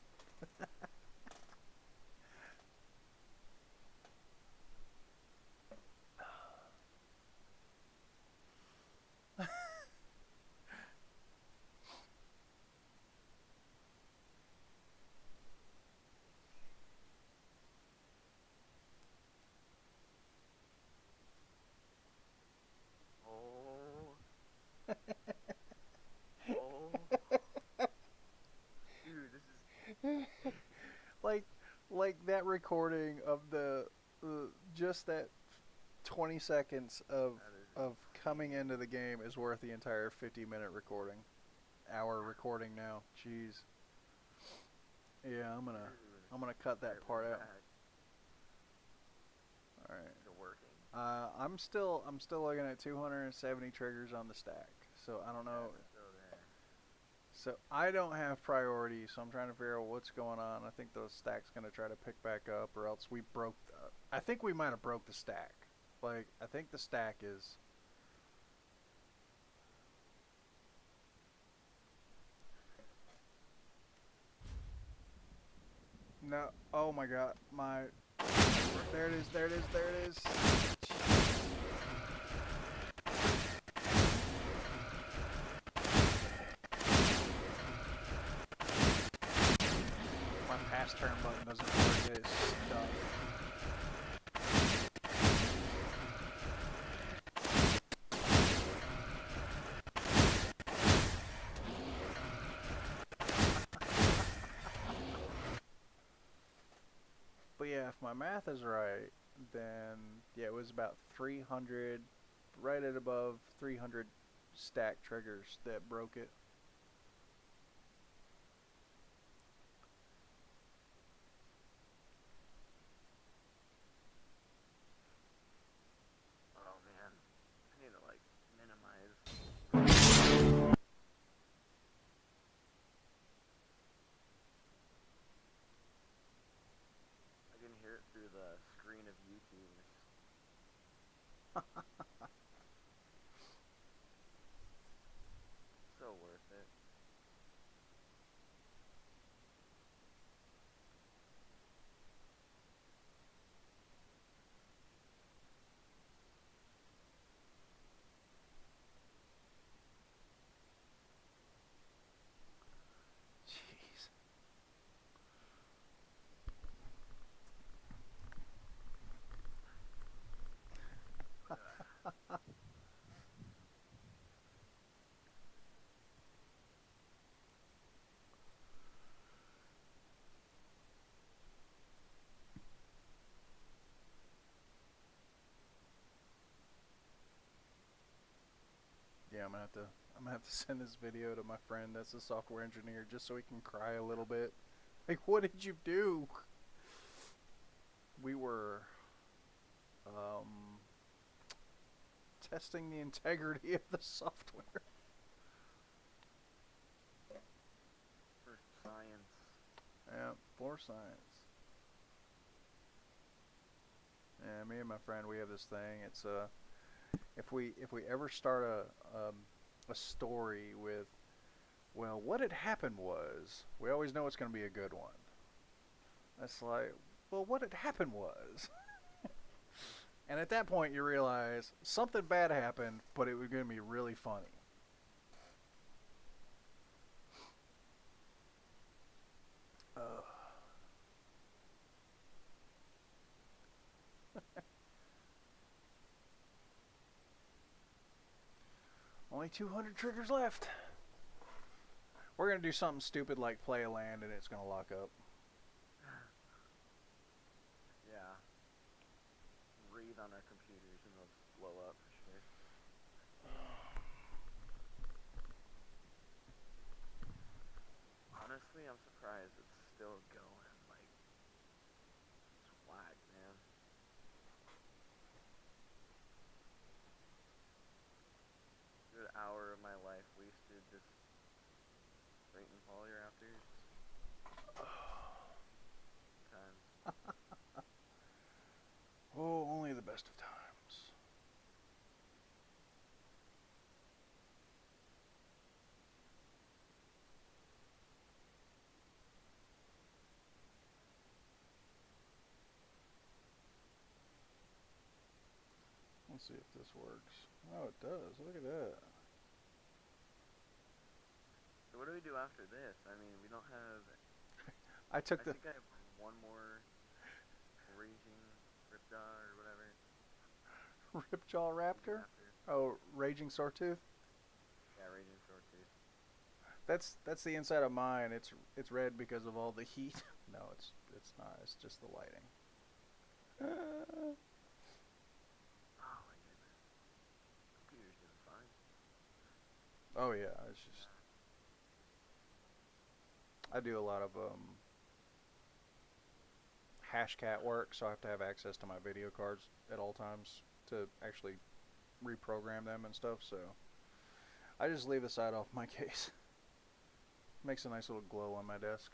Oh. Oh. Dude, this is like that recording of the just that 20 seconds of coming into the game is worth the entire 50-minute recording. Hour recording now. Jeez. Yeah, I'm gonna cut that part out. All right. Still working. I'm still looking at 270 triggers on the stack. So I don't know. Yeah, it's still there. So I don't have priority, so I'm trying to figure out what's going on. I think the stack's gonna try to pick back up, or else we broke. I think we might have broke the stack. Like I think the stack is. No. Oh my God. There it is. There it is. There it is. My pass turn button doesn't work. It's done. my math is right, then yeah, it was about 300, right at above 300 stack triggers that broke it. Oh man, I need to like minimize. I can hear it through the screen of YouTube. So worth it. Jeez. Yeah, I'm gonna have to send this video to my friend that's a software engineer just so he can cry a little bit. Like, what did you do? We were testing the integrity of the software. For science. Yeah, for science. Yeah, me and my friend, we have this thing. It's if we ever start a story with, well, what had happened was, we always know it's going to be a good one. That's like, well, what had happened was. And at that point, you realize something bad happened, but it was going to be really funny. Only 200 triggers left. We're going to do something stupid like play a land and it's going to lock up. Yeah. Read on our computers and they'll just blow up for sure. Honestly, I'm surprised it's still going. Like, it's whack, man. Good hour of my life wasted just rating polytraptors. Time. Oh, only the best of times. Let's see if this works. Oh, it does. Look at that. So what do we do after this? I mean, we don't have... I I think I have one more raging ripjaw or whatever. Ripjaw Raptor? Oh, Raging Sawtooth? Yeah, raging swordtooth. That's the inside of mine. It's red because of all the heat. No, it's not. It's just the lighting. Oh my goodness. Computer's doing fine. Oh yeah, it's just I do a lot of hashcat work, so I have to have access to my video cards at all times to actually reprogram them and stuff. So I just leave the side off my case. Makes a nice little glow on my desk.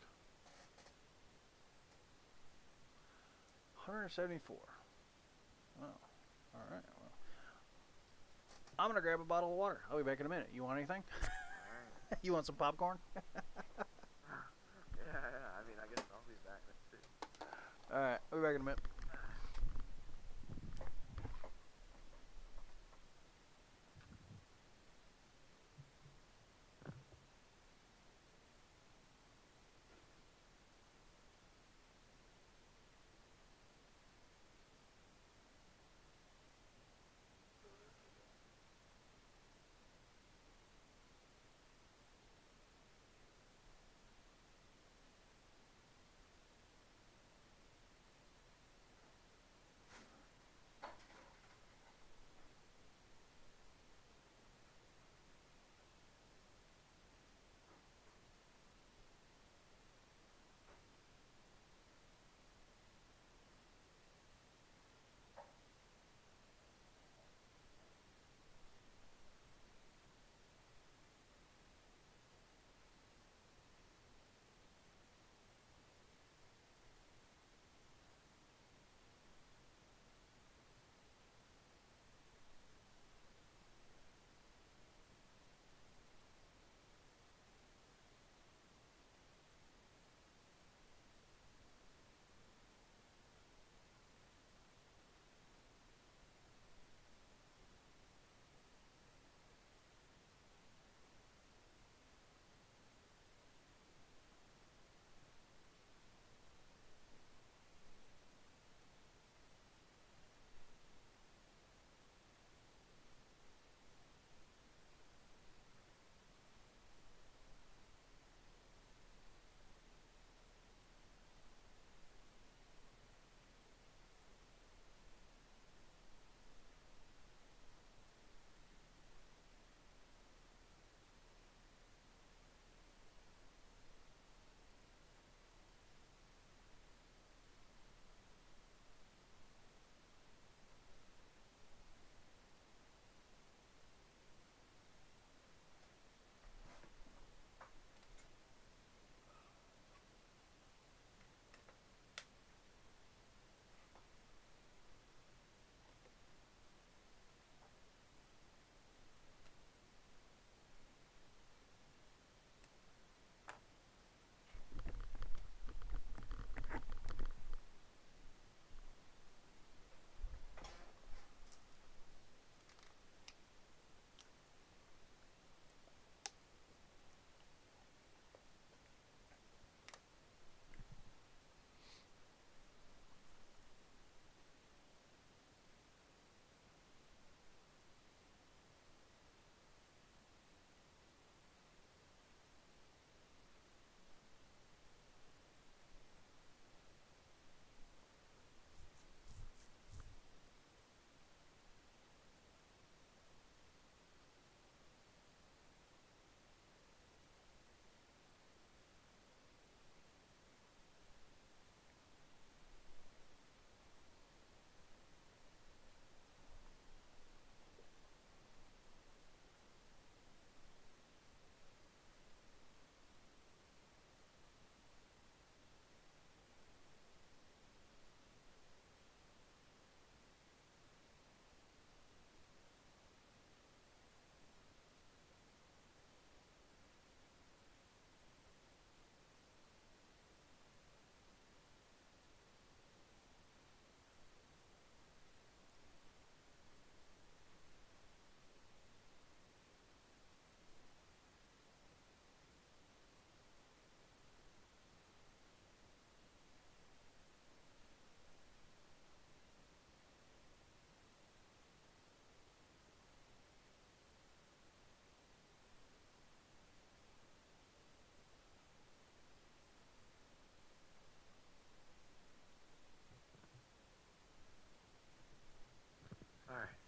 174. Oh, all right. Well, I'm gonna grab a bottle of water. I'll be back in a minute. You want anything? Alright. You want some popcorn? Yeah, I mean, I guess I'll be back next too. All right, I'll be back in a minute.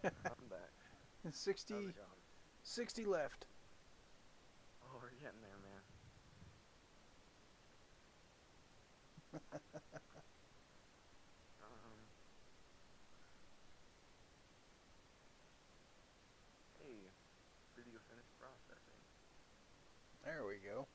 I'm back. 60, How's it going? 60 left. Oh, we're getting there, man. Um, hey, video finished processing. There we go.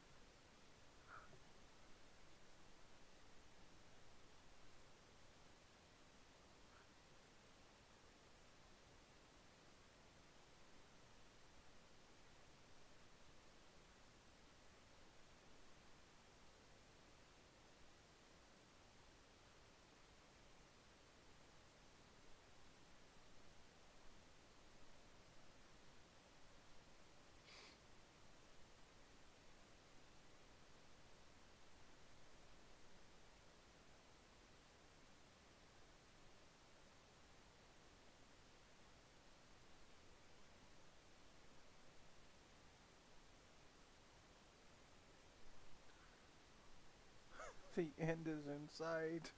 The end is in sight.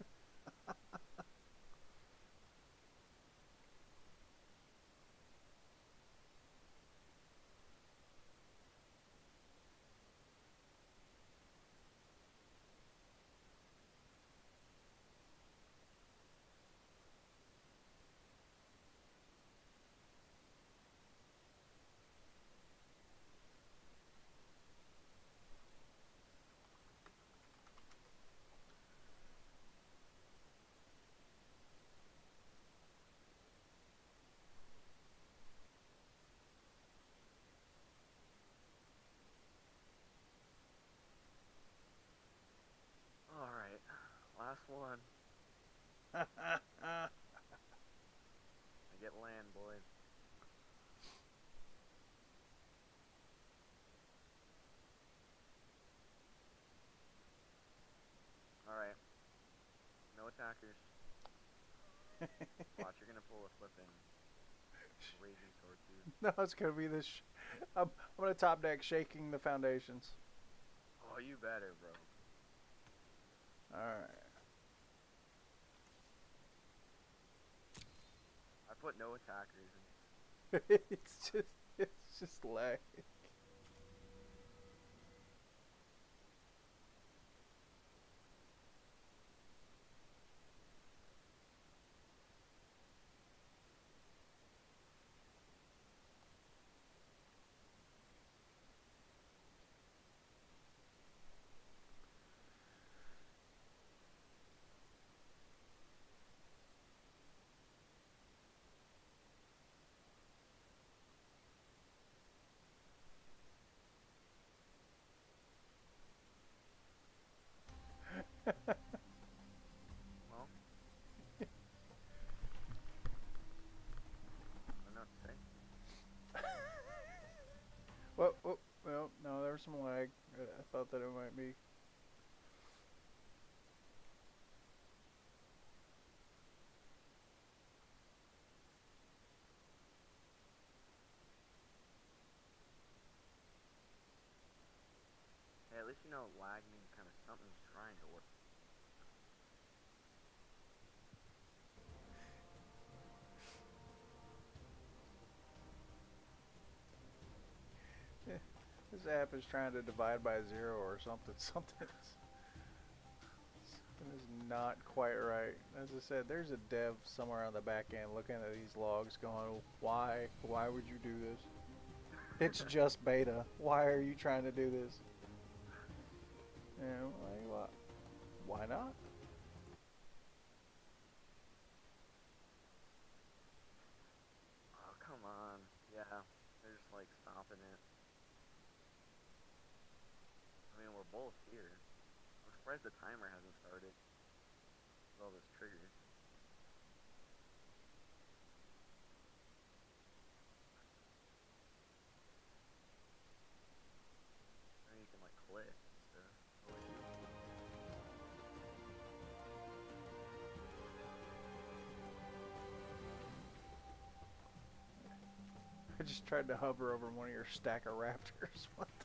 Alright, last one. I get land, boys. Alright, no attackers. Watch, you're gonna pull a flipping raging sword tooth. No, it's gonna be this. I'm gonna top deck shaking the foundations. Oh, you better, bro. All right. I put no attackers in. It's just lag. Well, I don't know what to say. Well, no, there was some lag. I thought that it might be. Hey, at least you know lag means kind of something's trying to work. This app is trying to divide by zero or something. Something is not quite right. As I said, there's a dev somewhere on the back end looking at these logs going, why? Why would you do this? It's just beta. Why are you trying to do this? And like, what? Why not? Oh, come on. Yeah, they're just like stopping it. I mean, we're both here. I'm surprised the timer hasn't started with all this triggers. I mean, you can like click and stuff. Oh, wait. I just tried to hover over one of your stack of raptors. What the?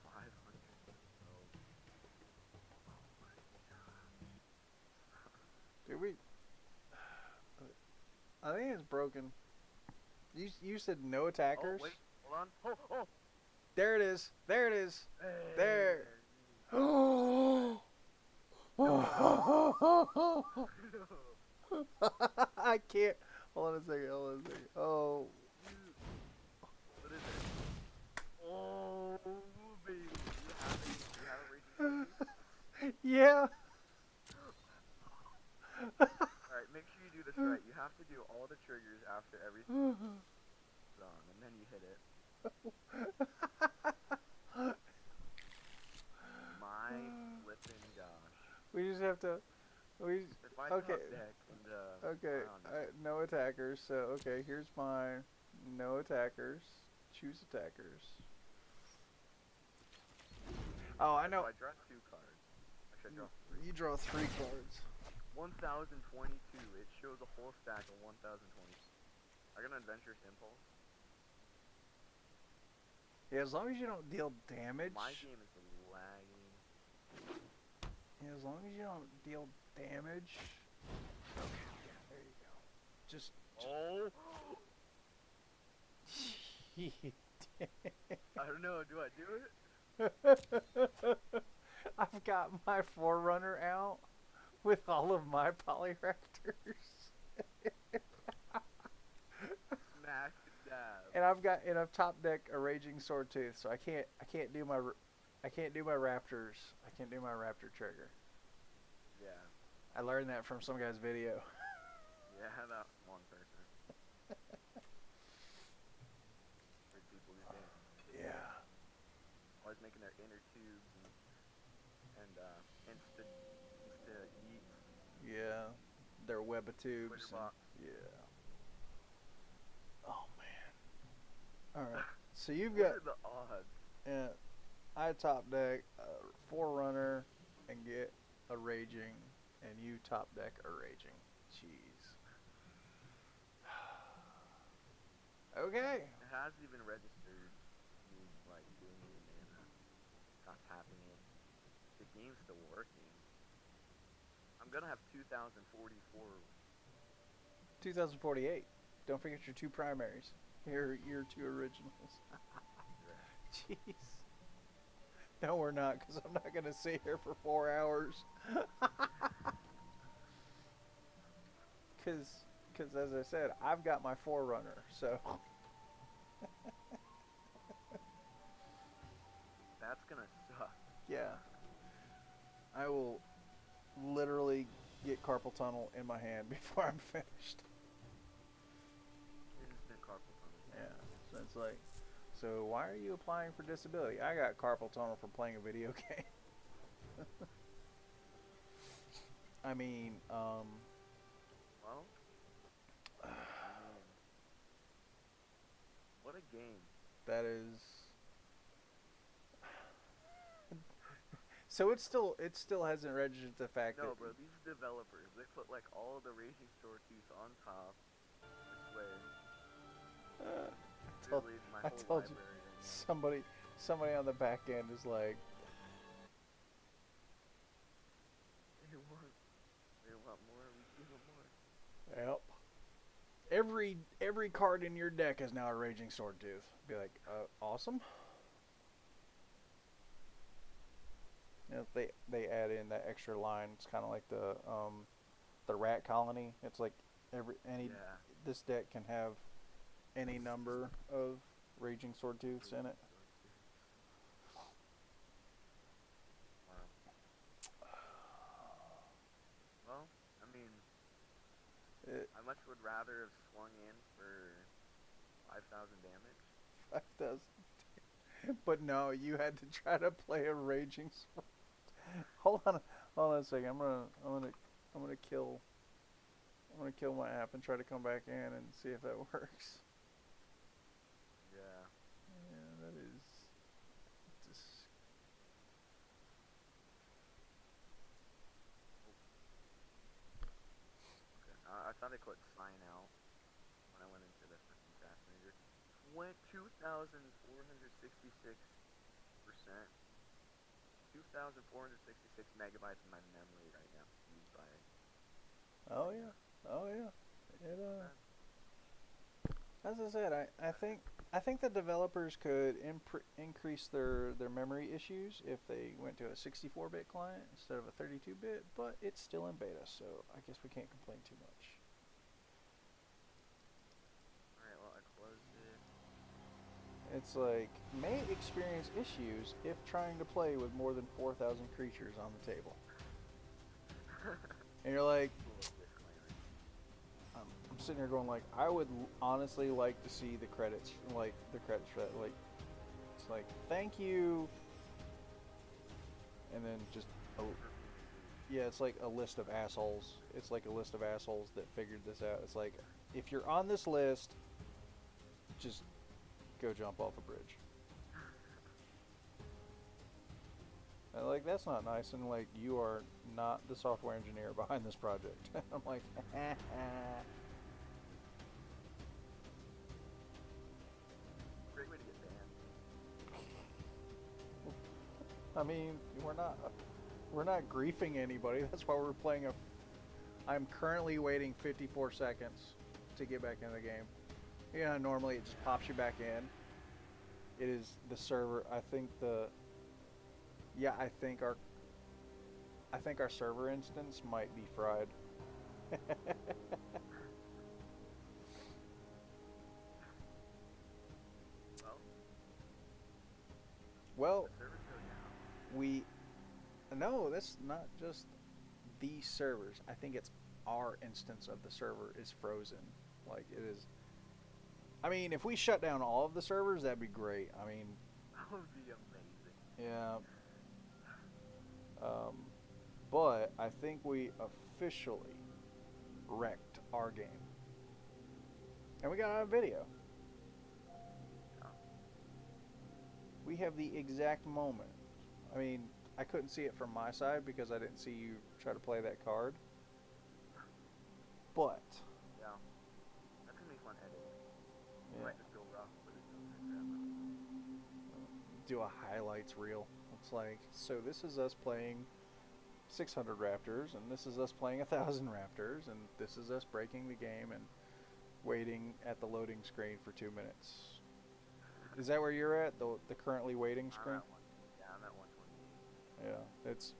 500. Oh. I think it's broken. You said no attackers? Oh, wait. Hold on. Oh, oh. There it is. There it is. Hey, There. you I can't. Hold on a second. Hold on a second. Oh. What is it? Oh, baby. You have a raging sword? Yeah. Alright, make sure you do this right. You have to do all the triggers after everything's done, and then you hit it. My flippin' gosh. We just have to. We If I okay. top deck and Okay. No attackers. So okay. Here's my no attackers. Choose attackers. Oh, I know. So I draw 2 cards. Actually, I draw 3. You draw 3 cards. 1022. It shows a whole stack of 1022. I got an adventurous impulse. Yeah, as long as you don't deal damage. My game is lagging. Yeah, as long as you don't deal damage. There you go. Just. Oh! I don't know. Do I do it? I've got my Forerunner out with all of my Polyraptors. Smack dab. And I've top deck a Raging Sword Tooth, so I can't do my Raptors. I can't do my Raptor trigger. Yeah. I learned that from some guy's video. Yeah, that one person. Weird people these days. Yeah. Always making their inner tubes and insta yeets. Yeah. Their web of tubes. Twitter And, box. yeah. Oh man. All right. So you've What got. are the odds? Yeah. I top deck a Forerunner and get a Raging, and you top deck a Raging. Jeez. Okay. It hasn't even registered me like doing any mana. Not tapping it. The game's still working. I'm gonna have 2044. 2048. Don't forget your 2 primaries. Your 2 originals. Jeez. No, we're not, because I'm not going to sit here for 4 hours. Because, as I said, I've got my Forerunner, so. That's gonna suck. Yeah. I will literally get carpal tunnel in my hand before I'm finished. Instant carpal tunnel. Yeah. So it's like, so why are you applying for disability? I got carpal tunnel from playing a video game. I mean, Well, what a game. that is. So it still hasn't registered the fact No, that. bro, these developers, they put like all the Raging Sword Tooth on top. I swear. told- Literally my I whole told you. library right now. Somebody on the back end is like, They want more, we give them more. yep. Every card in your deck is now a Raging Sword Tooth. Be like, awesome. You know, they add in that extra line. It's kind of like the rat colony. It's like Yeah. this deck can have any number of Raging Sword Tooths in it. Wow. Well, I mean, I much would rather have swung in for 5,000 damage. 5,000. But no, you had to try to play a Raging Sword. Hold on a second. I'm gonna kill my app and try to come back in and see if that works. Yeah. Yeah, that is just. Okay. I thought I clicked sign out when I went into the freaking craft manager. Went 2,466%. 2,466 megabytes in my memory right now used by it. Oh yeah. It As I said, I think the developers could increase their memory issues if they went to a 64-bit client instead of a 32-bit, but it's still in beta, so I guess we can't complain too much. Alright, well, I closed it. It's like may experience issues if trying to play with more than 4,000 creatures on the table. And you're like, Cool disclaimer. I'm sitting here going like, I would honestly like to see the credits, like the credits for that. Like, it's like, thank you, and then just, yeah, it's like a list of assholes. It's like a list of assholes that figured this out. It's like, if you're on this list, just go jump off a bridge. And like, that's not nice, and like, you are not the software engineer behind this project. I'm like, Great way to get banned. I mean, we're not griefing anybody. That's why we're playing a. I'm currently waiting 54 seconds to get back into the game. You know, normally it just pops you back in. It is the server. I think the. Yeah, I think our server instance might be fried. Well, Well, the servers go down. we. No, that's not just the servers. I think it's our instance of the server is frozen. Like it is. I mean, if we shut down all of the servers, that'd be great. I mean, That would be amazing. yeah. But I think we officially wrecked our game, and we got a video. Yeah. We have the exact moment. I mean, I couldn't see it from my side because I didn't see you try to play that card. But Yeah. That's gonna be fun editing. yeah, Might just go rough, but it's okay. do a highlights reel. It's like, so this is us playing 600 Raptors, and this is us playing 1,000 Raptors, and this is us breaking the game and waiting at the loading screen for 2 minutes. Is that where you're at? The currently waiting screen? I'm at 128. Yeah, it's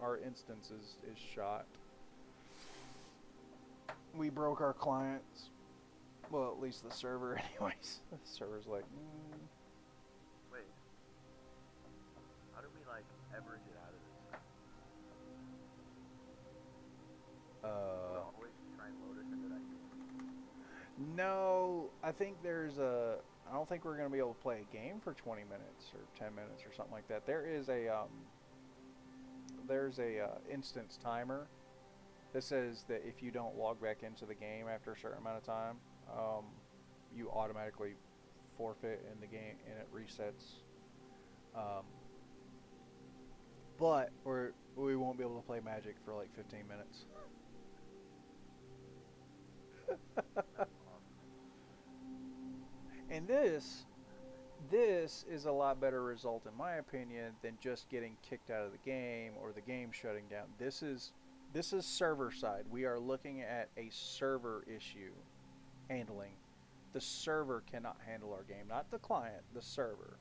our instance is shot. We broke our clients. Well, at least the server, anyways. The server's like, Wait. How do we like ever get out of this? Always try and load us into that game. No, I think I don't think we're gonna be able to play a game for 20 minutes or 10 minutes or something like that. There's a instance timer that says that if you don't log back into the game after a certain amount of time, you automatically forfeit in the game and it resets. But we won't be able to play Magic for like 15 minutes. And this is a lot better result in my opinion than just getting kicked out of the game or the game shutting down. This is server side. We are looking at a server issue handling. The server cannot handle our game, not the client, the server.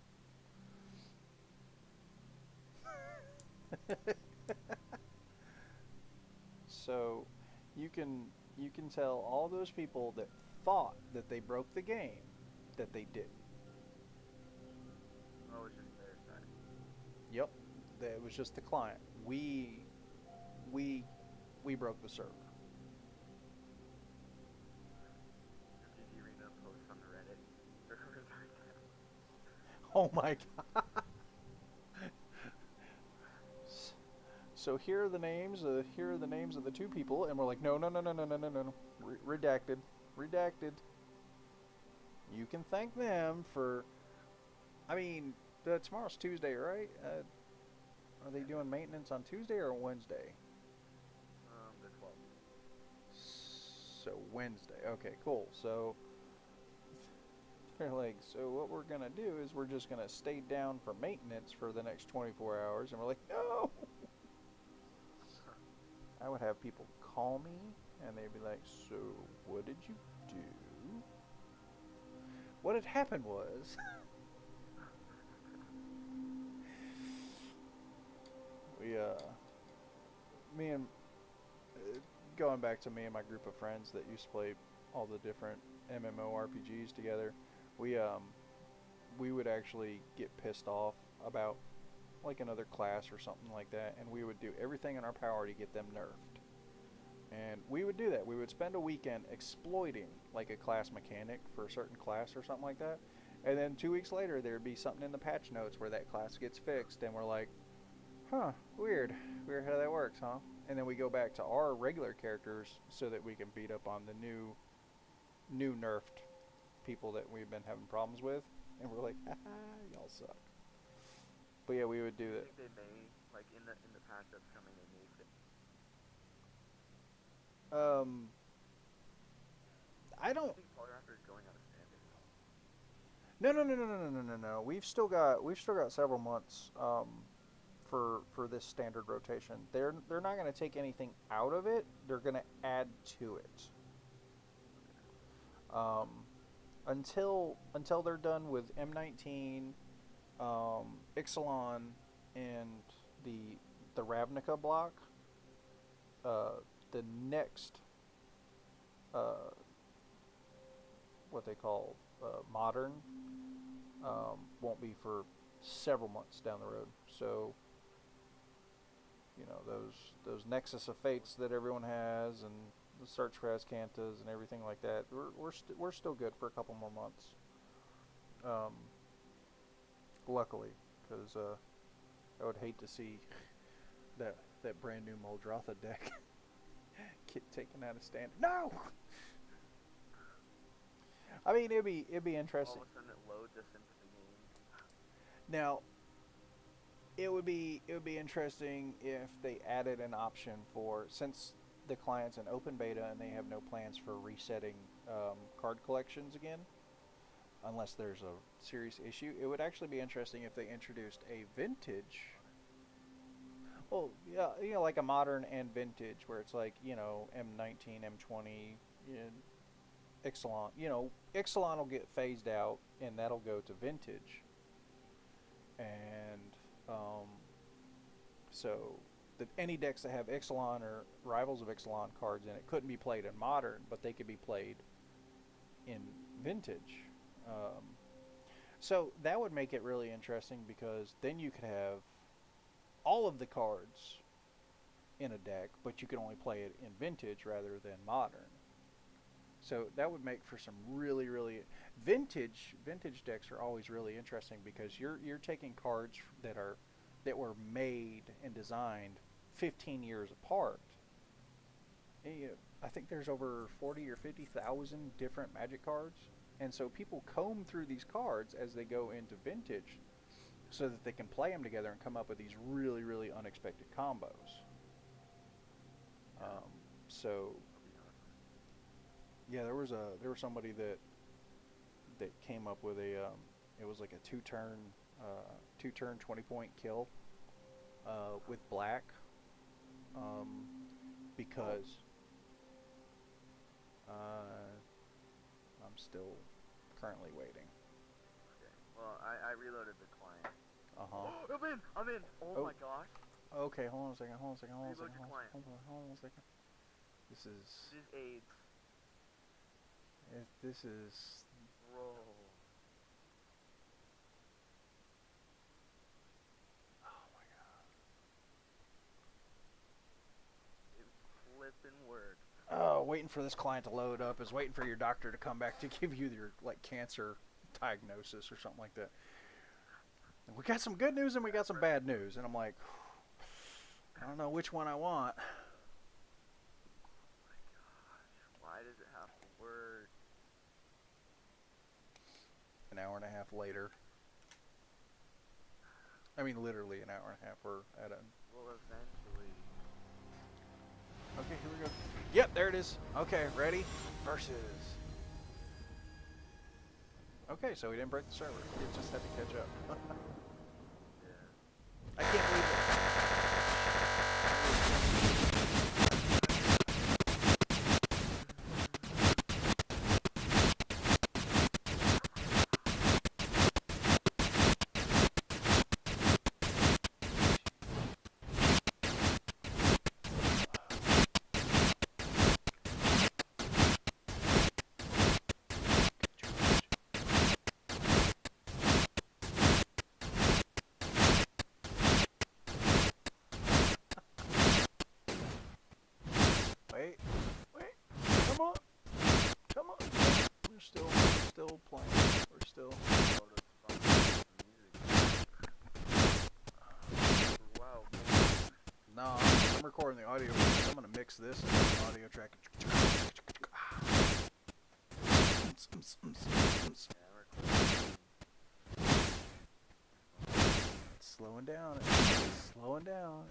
So you can tell all those people that thought that they broke the game that they didn't. Oh, it's just their side. Yep, it was just the client. We broke the server. GG Arena post on the Reddit. Servers are down. Oh my god. So here are the names of the two people, and we're like, no, redacted. You can thank them for. I mean, tomorrow's Tuesday, right? Are they doing maintenance on Tuesday or Wednesday? The 12th. So Wednesday. Okay, cool. So they're like, so what we're gonna do is we're just gonna stay down for maintenance for the next 24 hours, and we're like, no. I would have people call me, and they'd be like, so what did you do? what had happened was, we me and going back to me and my group of friends that used to play all the different MMORPGs together, we would actually get pissed off about like another class or something like that, and we would do everything in our power to get them nerfed. And we would do that. We would spend a weekend exploiting like a class mechanic for a certain class or something like that. And then 2 weeks later, there'd be something in the patch notes where that class gets fixed, and we're like, huh, weird how that works, huh? And then we go back to our regular characters so that we can beat up on the new nerfed people that we've been having problems with, and we're like, haha, y'all suck. But yeah, we would do I that. think they may, like in the patch that's coming, they may fix. I don't. I think POLYTRAPTORS is going out of standard. No. We've still got several months for this standard rotation. They're not going to take anything out of it. They're going to add to it. Until they're done with M19, Ixalan, and the Ravnica block, the next what they call modern won't be for several months down the road. So you know, those Nexus of Fates that everyone has, and the search for Azcantas and everything like that, we're still good for a couple more months. Luckily, because I would hate to see that brand new Muldrotha deck get taken out of standard. No. I mean, it'd be interesting. All of a sudden, it loads us into the game. Now, it would be interesting if they added an option for, since the client's in open beta and they have no plans for resetting card collections again, unless there's a serious issue. It would actually be interesting if they introduced a vintage. Well, yeah, you know, like a modern and vintage, where it's like, you know, M19, M20, Ixalan. You know, Ixalan will get phased out, and that'll go to vintage. And so any decks that have Ixalan or Rivals of Ixalan cards in it couldn't be played in modern, but they could be played in vintage. So that would make it really interesting, because then you could have all of the cards in a deck, but you can only play it in vintage rather than modern. So that would make for some really vintage decks are always really interesting, because you're taking cards that were made and designed 15 years apart. And, I think there's over 40 or 50,000 different Magic cards, and so people comb through these cards as they go into vintage, so that they can play them together and come up with these really unexpected combos. So yeah, there was somebody that came up with a it was like a two turn 20-point kill with black, because I'm still currently waiting. Okay. Well, I reloaded the client. Uh-huh. I'm in. Oh my gosh. Okay, hold on a second. Reload your client. Hold on a second. This is AIDS. This is Bro. oh my god. It's flipping work. Oh, waiting for this client to load up is waiting for your doctor to come back to give you your like cancer diagnosis or something like that. And we got some good news and we got some bad news, and I'm like, I don't know which one I want. Oh my gosh. Why does it have to work? An hour and a half later. I mean, literally an hour and a half. We're at a. Well, eventually. Okay, here we go. Yep, there it is. Okay, ready? Versus. Okay, so we didn't break the server. It just had to catch up. Yeah. I can't believe it. still playing. We're still. Load of fucking music. Wow. No, I'm recording the audio. I'm gonna mix this into an audio track. It's slowing down. It's slowing down.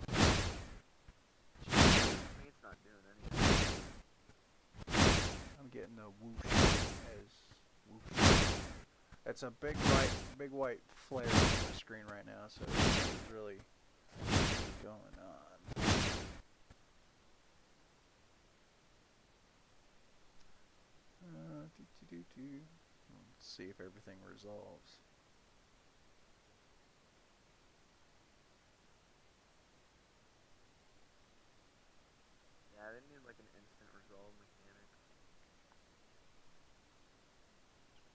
It's not doing anything. I'm getting a whoosh as whoosh. It's a big white flare on the screen right now, so it's really going on. Let's see if everything resolves. Yeah, I didn't need like an instant resolve mechanic.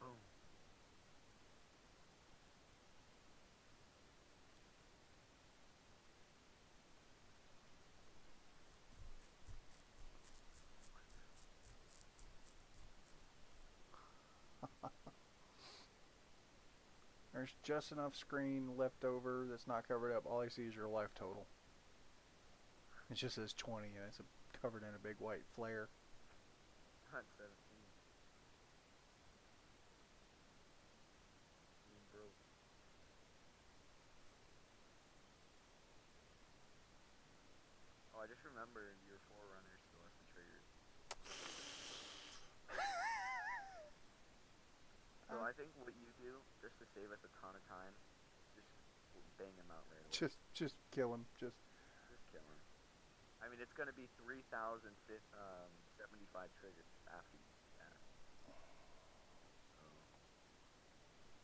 Boom. There's just enough screen left over that's not covered up. All I see is your life total. It just says 20 and it's covered in a big white flare. Not 17. Bro. Oh, I just remembered your Forerunner still has the triggers. So I think what you do, just to save us a ton of time, just bang him out right away. Just kill him. Just kill him. I mean, it's gonna be 3,075 triggers after you do that. So,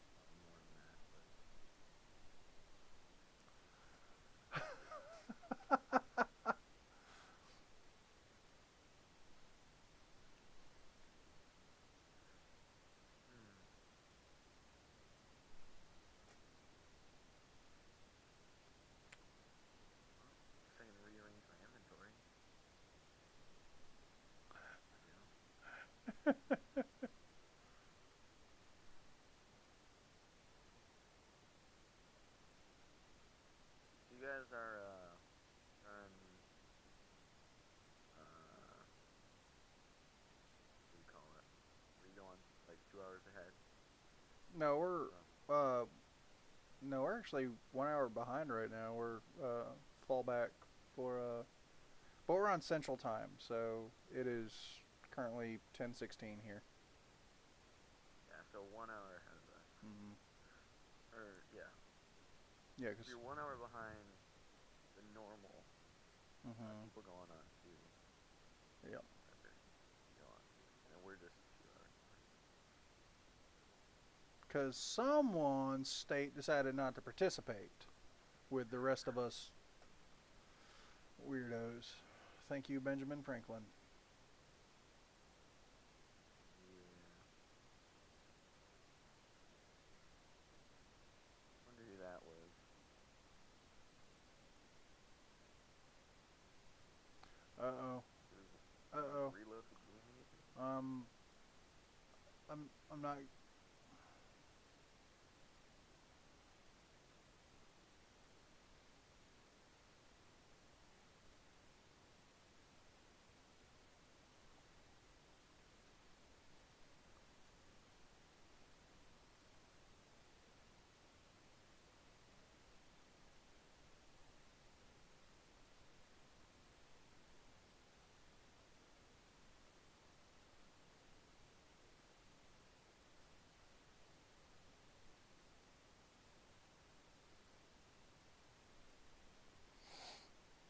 probably more than that, but. I can rearrange my inventory. You guys are on what do you call it? Are you going like 2 hours ahead? no, we're actually 1 hour behind right now. We're fallback for but we're on Central Time, so it is currently 10:16 here. Yeah, so 1 hour ahead of us. Or yeah. Yeah, because you're 1 hour behind the normal people going on too. Yeah. And we're just 2 hours behind. Because someone's state decided not to participate with the rest of us weirdos. Thank you, Benjamin Franklin. Wonder who that was. Reload the game anything? I'm not.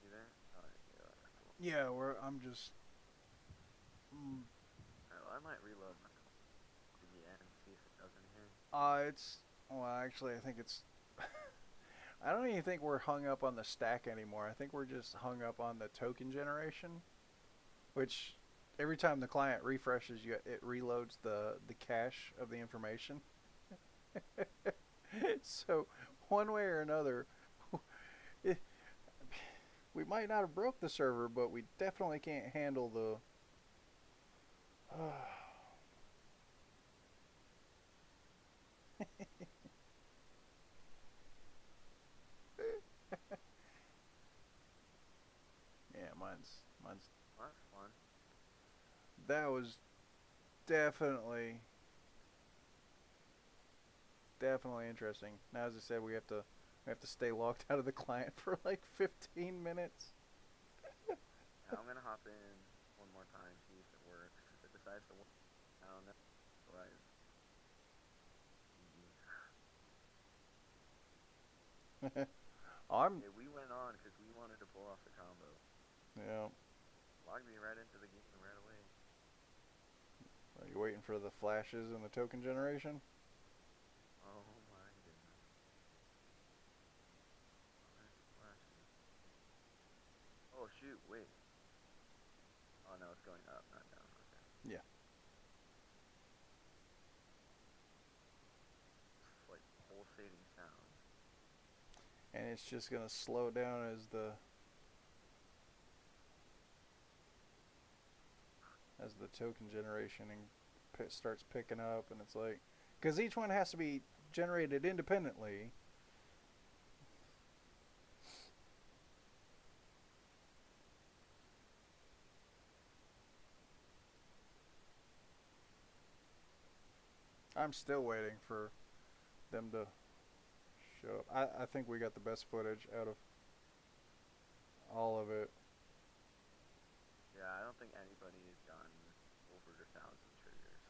You there? Alright, yeah, cool. Yeah, I'm just. Alright, well, I might reload my again and see if it does anything. Well, actually, I think it's. I don't even think we're hung up on the stack anymore. I think we're just hung up on the token generation, which every time the client refreshes, it reloads the cache of the information. So one way or another, we might not have broke the server, but we definitely can't handle the Mine's, Well, that's fun. that was definitely interesting. Now, as I said, we have to stay logged out of the client for like 15 minutes. Now I'm gonna hop in one more time, see if it works. If it decides to work, I don't know. Otherwise, I'm hey, we went on because we wanted to pull off the combo. yeah. Logged me right into the game right away. Are you waiting for the flashes and the token generation? Oh my goodness. Oh, there's the flashes. Oh shoot, wait. Oh no, it's going up, not down. Okay. Yeah. It's like pulsating sound. And it's just gonna slow down as the token generation and starts picking up, and it's like, because each one has to be generated independently. I'm still waiting for them to show up. I think we got the best footage out of all of it. Yeah, I don't think anybody has gotten over 1,000 triggers.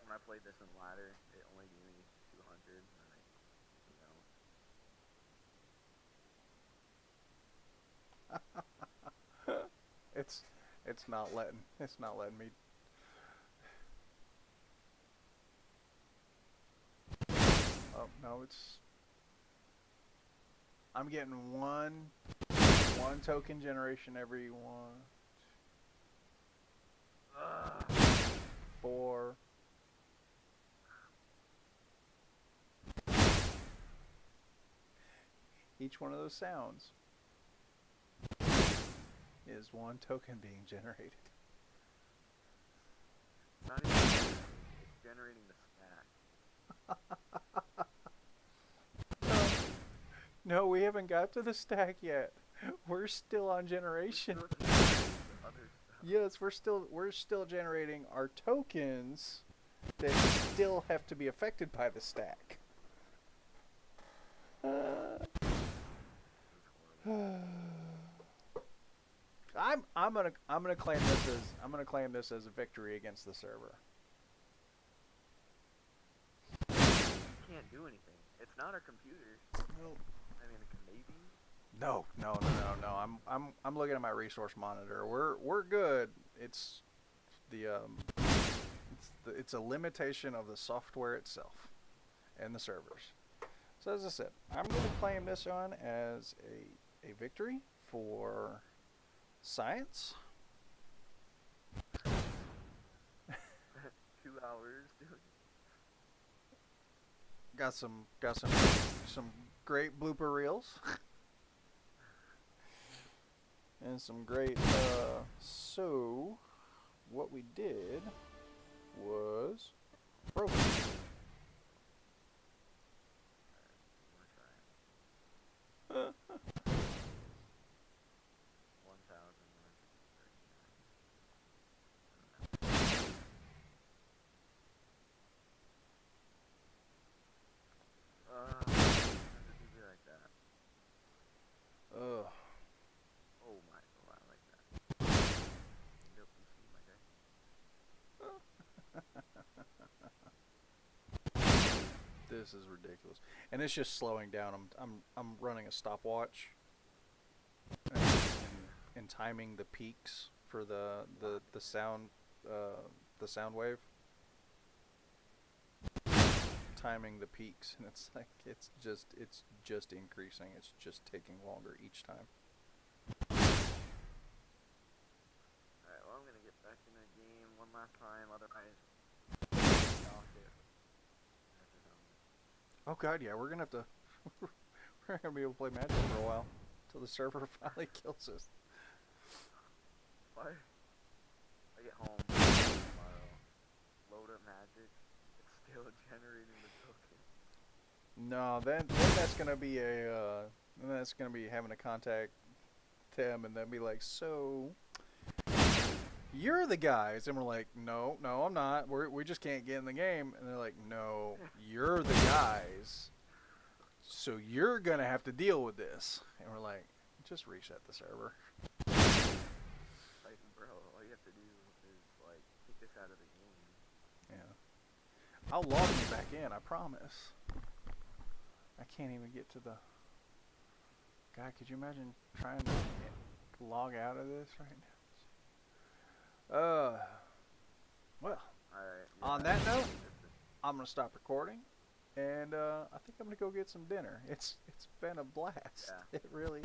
When I played this in ladder, it only gave me 200, and then it's it's not letting me. Oh no, I'm getting one token generation every one, four. Each one of those sounds is one token being generated. it's not even it's generating the stack. No, we haven't got to the stack yet. We're still on generation. Other stuff. Yes, we're still generating our tokens that still have to be affected by the stack. This is horrible. I'm gonna claim this as a victory against the server. You can't do anything. It's not our computer. Well, I mean, maybe. no. I'm looking at my resource monitor. We're good. It's it's a limitation of the software itself and the servers. So as I said, I'm going to claim this on as a victory for science. 2 hours, dude. Got some great blooper reels. And some great so what we did was broken. Alright, 1,139. How did you be like that? Ugh. Oh my, oh, I like that. Nope, you see my guy. This is ridiculous, and it's just slowing down. I'm running a stopwatch and timing the peaks for the sound wave. Timing the peaks, and it's like it's just increasing. It's just taking longer each time. Alright, well I'm gonna get back in the game one last time, otherwise I'll hit. Oh god, yeah, we're gonna have to we're gonna be able to play Magic for a while until the server finally kills us. Why? I get home tomorrow, load up Magic, it's still generating the token. No, then that's gonna be a then that's gonna be having to contact them, and they'll be like, so you're the guys, and we're like, no, I'm not. We just can't get in the game, and they're like, no, you're the guys, so you're gonna have to deal with this, and we're like, just reset the server. Like, bro, all you have to do is like take this out of the game. Yeah, I'll log me back in, I promise. I can't even get to the. God, could you imagine trying to log out of this right now? Well, Alright. on that note, I'm gonna stop recording, and I think I'm gonna go get some dinner. It's been a blast. Yeah. It really.